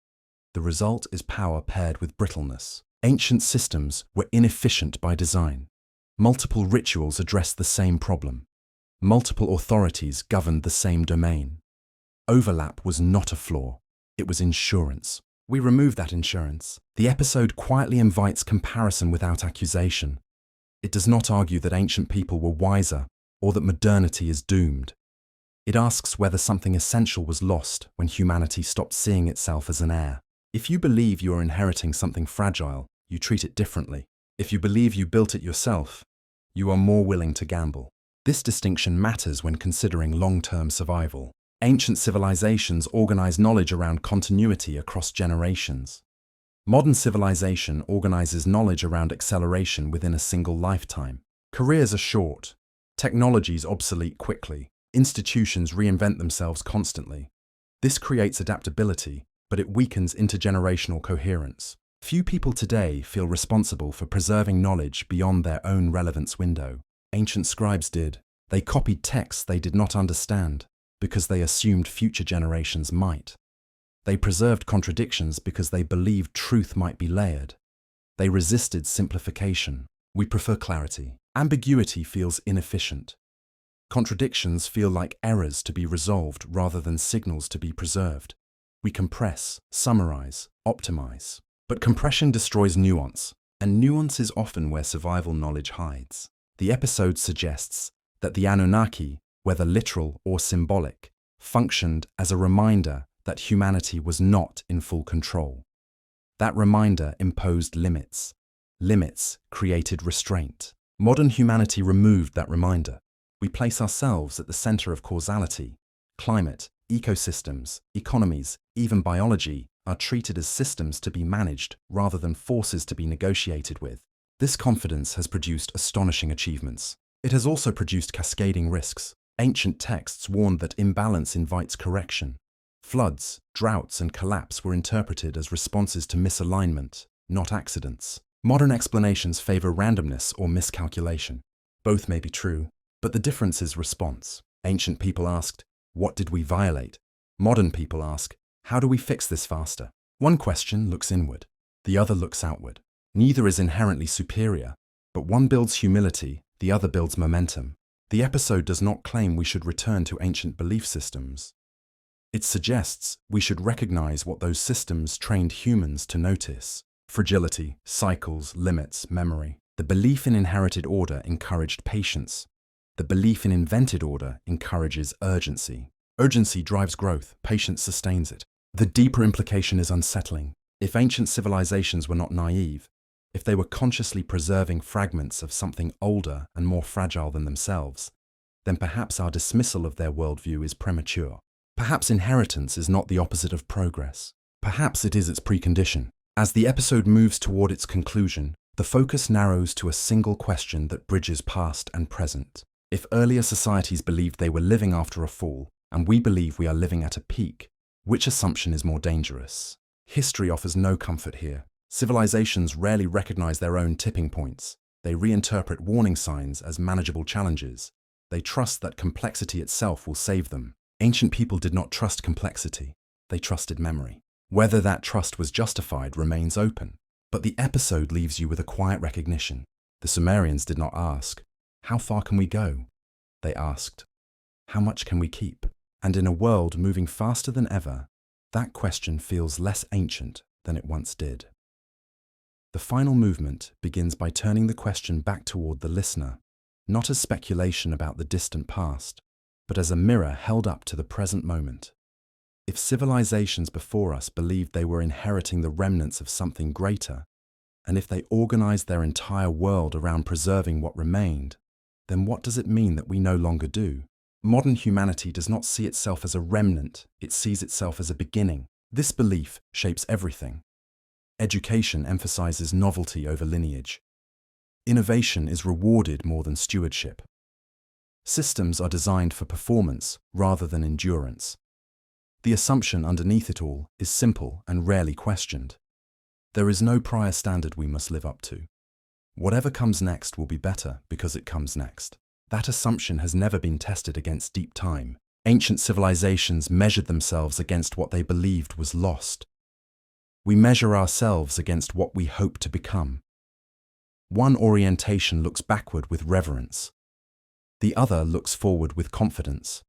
The result is power paired with brittleness. Ancient systems were inefficient by design. Multiple rituals addressed the same problem. Multiple authorities governed the same domain. Overlap was not a flaw, it was insurance. We remove that insurance. The episode quietly invites comparison without accusation. It does not argue that ancient people were wiser or that modernity is doomed. It asks whether something essential was lost when humanity stopped seeing itself as an heir. If you believe you are inheriting something fragile, you treat it differently. If you believe you built it yourself, you are more willing to gamble. This distinction matters when considering long-term survival. Ancient civilizations organized knowledge around continuity across generations. Modern civilization organizes knowledge around acceleration within a single lifetime. Careers are short. Technologies obsolete quickly. Institutions reinvent themselves constantly. This creates adaptability, but it weakens intergenerational coherence. Few people today feel responsible for preserving knowledge beyond their own relevance window. Ancient scribes did. They copied texts they did not understand because they assumed future generations might. They preserved contradictions because they believed truth might be layered. They resisted simplification. We prefer clarity. Ambiguity feels inefficient. Contradictions feel like errors to be resolved rather than signals to be preserved. We compress, summarize, optimize. But compression destroys nuance, and nuance is often where survival knowledge hides. The episode suggests that the Anunnaki, whether literal or symbolic, functioned as a reminder that humanity was not in full control. That reminder imposed limits. Limits created restraint. Modern humanity removed that reminder. We place ourselves at the center of causality. Climate, ecosystems, economies, even biology are treated as systems to be managed rather than forces to be negotiated with. This confidence has produced astonishing achievements. It has also produced cascading risks. Ancient texts warned that imbalance invites correction. Floods, droughts, and collapse were interpreted as responses to misalignment, not accidents. Modern explanations favor randomness or miscalculation. Both may be true, but the difference is response. Ancient people asked, "What did we violate?" Modern people ask, "How do we fix this faster?" One question looks inward, the other looks outward. Neither is inherently superior, but one builds humility, the other builds momentum. The episode does not claim we should return to ancient belief systems. It suggests we should recognize what those systems trained humans to notice: fragility, cycles, limits, memory. The belief in inherited order encouraged patience. The belief in invented order encourages urgency. Urgency drives growth, patience sustains it. The deeper implication is unsettling. If ancient civilizations were not naive, if they were consciously preserving fragments of something older and more fragile than themselves, then perhaps our dismissal of their worldview is premature. Perhaps inheritance is not the opposite of progress. Perhaps it is its precondition. As the episode moves toward its conclusion, the focus narrows to a single question that bridges past and present. If earlier societies believed they were living after a fall, and we believe we are living at a peak, which assumption is more dangerous? History offers no comfort here. Civilizations rarely recognize their own tipping points. They reinterpret warning signs as manageable challenges. They trust that complexity itself will save them. Ancient people did not trust complexity. They trusted memory. Whether that trust was justified remains open. But the episode leaves you with a quiet recognition. The Sumerians did not ask, "How far can we go?" They asked, "How much can we keep?" And in a world moving faster than ever, that question feels less ancient than it once did. The final movement begins by turning the question back toward the listener, not as speculation about the distant past, but as a mirror held up to the present moment. If civilizations before us believed they were inheriting the remnants of something greater, and if they organized their entire world around preserving what remained, then what does it mean that we no longer do? Modern humanity does not see itself as a remnant, it sees itself as a beginning. This belief shapes everything. Education emphasizes novelty over lineage. Innovation is rewarded more than stewardship. Systems are designed for performance rather than endurance. The assumption underneath it all is simple and rarely questioned. There is no prior standard we must live up to. Whatever comes next will be better because it comes next. That assumption has never been tested against deep time. Ancient civilizations measured themselves against what they believed was lost. We measure ourselves against what we hope to become. One orientation looks backward with reverence. The other looks forward with confidence.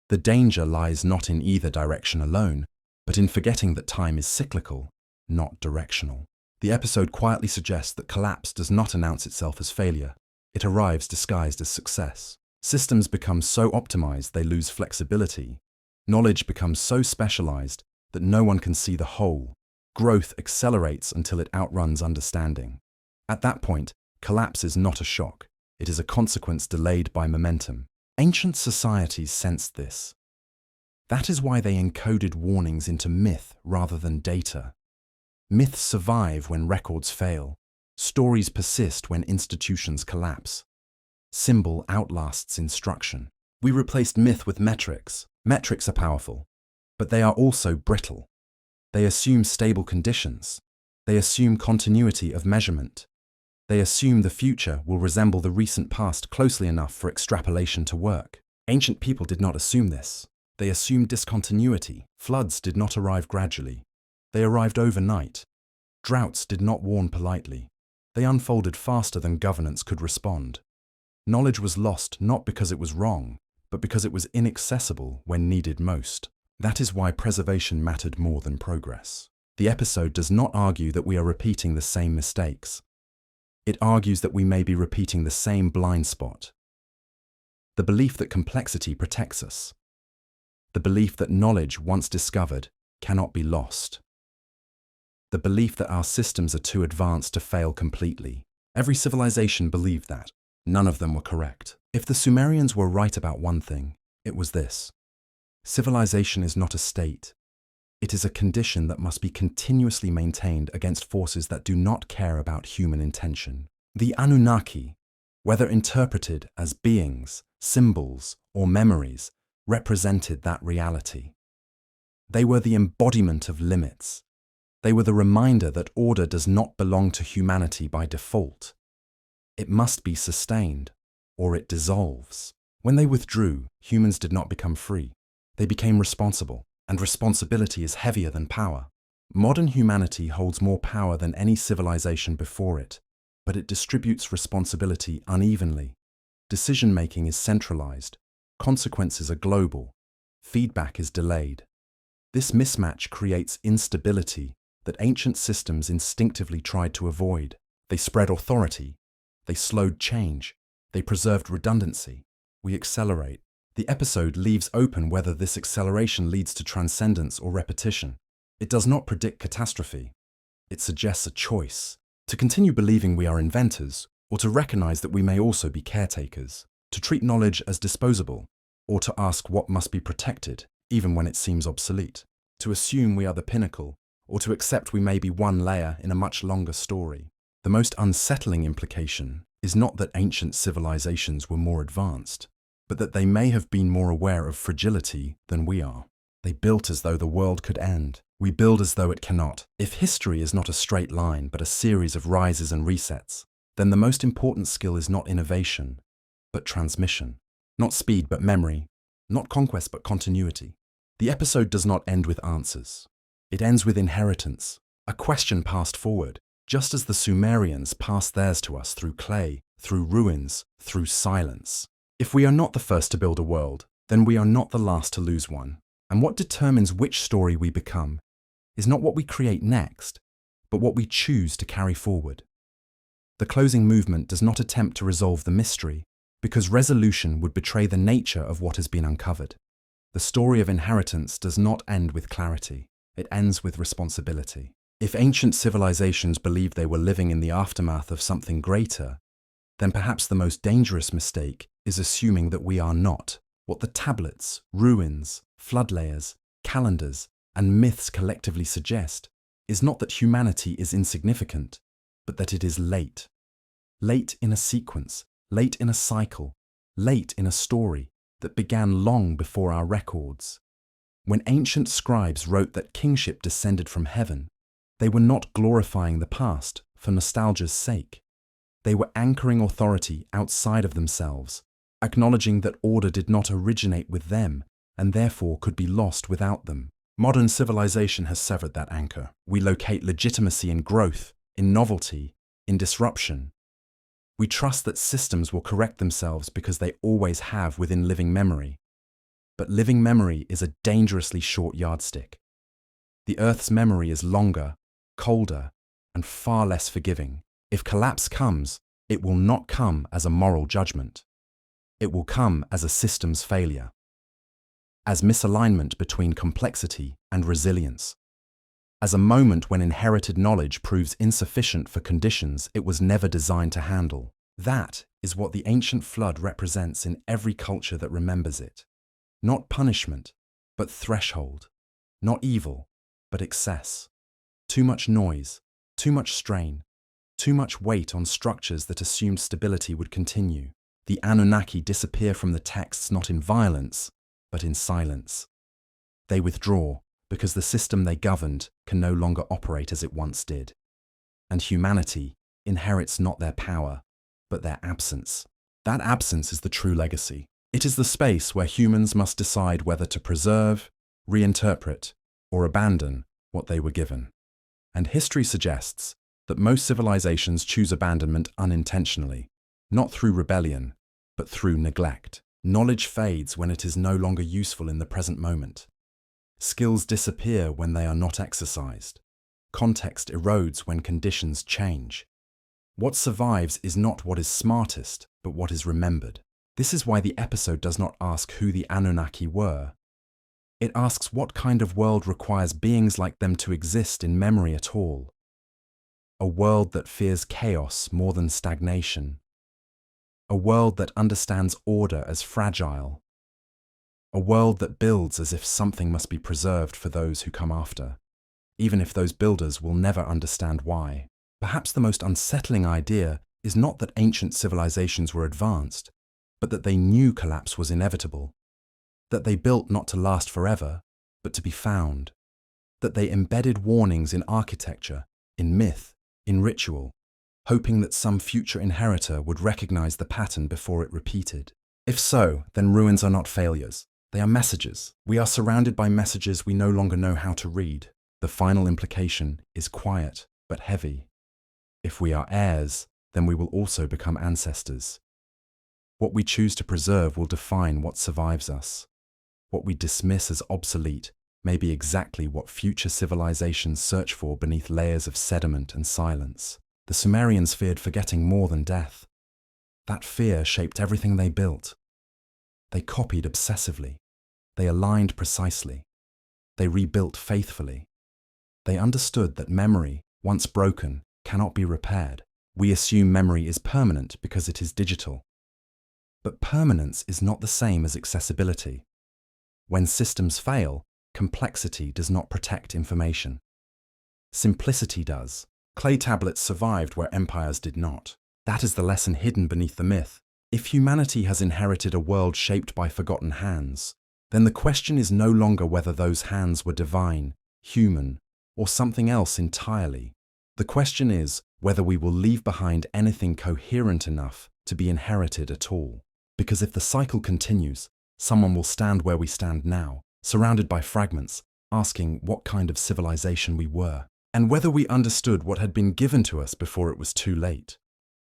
The danger lies not in either direction alone, but in forgetting that time is cyclical, not directional. The episode quietly suggests that collapse does not announce itself as failure. It arrives disguised as success. Systems become so optimized they lose flexibility. Knowledge becomes so specialized that no one can see the whole. Growth accelerates until it outruns understanding. At that point, collapse is not a shock. It is a consequence delayed by momentum. Ancient societies sensed this. That is why they encoded warnings into myth rather than data. Myths survive when records fail. Stories persist when institutions collapse. Symbol outlasts instruction. We replaced myth with metrics. Metrics are powerful, but they are also brittle. They assume stable conditions. They assume continuity of measurement. They assume the future will resemble the recent past closely enough for extrapolation to work. Ancient people did not assume this. They assumed discontinuity. Floods did not arrive gradually. They arrived overnight. Droughts did not warn politely. They unfolded faster than governance could respond. Knowledge was lost not because it was wrong, but because it was inaccessible when needed most. That is why preservation mattered more than progress. The episode does not argue that we are repeating the same mistakes. It argues that we may be repeating the same blind spot. The belief that complexity protects us. The belief that knowledge, once discovered, cannot be lost. The belief that our systems are too advanced to fail completely. Every civilization believed that. None of them were correct. If the Sumerians were right about one thing, it was this: civilization is not a state. It is a condition that must be continuously maintained against forces that do not care about human intention. The Anunnaki, whether interpreted as beings, symbols, or memories, represented that reality. They were the embodiment of limits. They were the reminder that order does not belong to humanity by default. It must be sustained, or it dissolves. When they withdrew, humans did not become free. They became responsible, and responsibility is heavier than power. Modern humanity holds more power than any civilization before it, but it distributes responsibility unevenly. Decision-making is centralized, consequences are global, feedback is delayed. This mismatch creates instability that ancient systems instinctively tried to avoid. They spread authority, they slowed change, they preserved redundancy. We accelerate. The episode leaves open whether this acceleration leads to transcendence or repetition. It does not predict catastrophe. It suggests a choice: to continue believing we are inventors, or to recognize that we may also be caretakers, to treat knowledge as disposable, or to ask what must be protected, even when it seems obsolete, to assume we are the pinnacle, or to accept we may be one layer in a much longer story. The most unsettling implication is not that ancient civilizations were more advanced, but that they may have been more aware of fragility than we are. They built as though the world could end. We build as though it cannot. If history is not a straight line, but a series of rises and resets, then the most important skill is not innovation, but transmission. Not speed, but memory. Not conquest, but continuity. The episode does not end with answers. It ends with inheritance, a question passed forward, just as the Sumerians passed theirs to us through clay, through ruins, through silence. If we are not the first to build a world, then we are not the last to lose one. And what determines which story we become is not what we create next, but what we choose to carry forward. The closing movement does not attempt to resolve the mystery, because resolution would betray the nature of what has been uncovered. The story of inheritance does not end with clarity. It ends with responsibility. If ancient civilizations believed they were living in the aftermath of something greater, then perhaps the most dangerous mistake is assuming that we are not. What the tablets, ruins, flood layers, calendars, and myths collectively suggest is not that humanity is insignificant, but that it is late. Late in a sequence, late in a cycle, late in a story that began long before our records. When ancient scribes wrote that kingship descended from heaven, they were not glorifying the past for nostalgia's sake. They were anchoring authority outside of themselves, acknowledging that order did not originate with them and therefore could be lost without them. Modern civilization has severed that anchor. We locate legitimacy in growth, in novelty, in disruption. We trust that systems will correct themselves because they always have within living memory. But living memory is a dangerously short yardstick. The Earth's memory is longer, colder, and far less forgiving. If collapse comes, it will not come as a moral judgment. It will come as a systems failure, as misalignment between complexity and resilience, as a moment when inherited knowledge proves insufficient for conditions it was never designed to handle. That is what the ancient flood represents in every culture that remembers it. Not punishment, but threshold. Not evil, but excess. Too much noise, too much strain, too much weight on structures that assumed stability would continue. The Anunnaki disappear from the texts not in violence, but in silence. They withdraw because the system they governed can no longer operate as it once did. And humanity inherits not their power, but their absence. That absence is the true legacy. It is the space where humans must decide whether to preserve, reinterpret, or abandon what they were given. And history suggests that most civilizations choose abandonment unintentionally, not through rebellion, but through neglect. Knowledge fades when it is no longer useful in the present moment. Skills disappear when they are not exercised. Context erodes when conditions change. What survives is not what is smartest, but what is remembered. This is why the episode does not ask who the Anunnaki were. It asks what kind of world requires beings like them to exist in memory at all. A world that fears chaos more than stagnation. A world that understands order as fragile. A world that builds as if something must be preserved for those who come after, even if those builders will never understand why. Perhaps the most unsettling idea is not that ancient civilizations were advanced, but that they knew collapse was inevitable. That they built not to last forever, but to be found. That they embedded warnings in architecture, in myth, in ritual, hoping that some future inheritor would recognize the pattern before it repeated. If so, then ruins are not failures. They are messages. We are surrounded by messages we no longer know how to read. The final implication is quiet, but heavy. If we are heirs, then we will also become ancestors. What we choose to preserve will define what survives us. What we dismiss as obsolete may be exactly what future civilizations search for beneath layers of sediment and silence. The Sumerians feared forgetting more than death. That fear shaped everything they built. They copied obsessively. They aligned precisely. They rebuilt faithfully. They understood that memory, once broken, cannot be repaired. We assume memory is permanent because it is digital. But permanence is not the same as accessibility. When systems fail, complexity does not protect information. Simplicity does. Clay tablets survived where empires did not. That is the lesson hidden beneath the myth. If humanity has inherited a world shaped by forgotten hands, then the question is no longer whether those hands were divine, human, or something else entirely. The question is whether we will leave behind anything coherent enough to be inherited at all. Because if the cycle continues, someone will stand where we stand now, surrounded by fragments, asking what kind of civilization we were, and whether we understood what had been given to us before it was too late.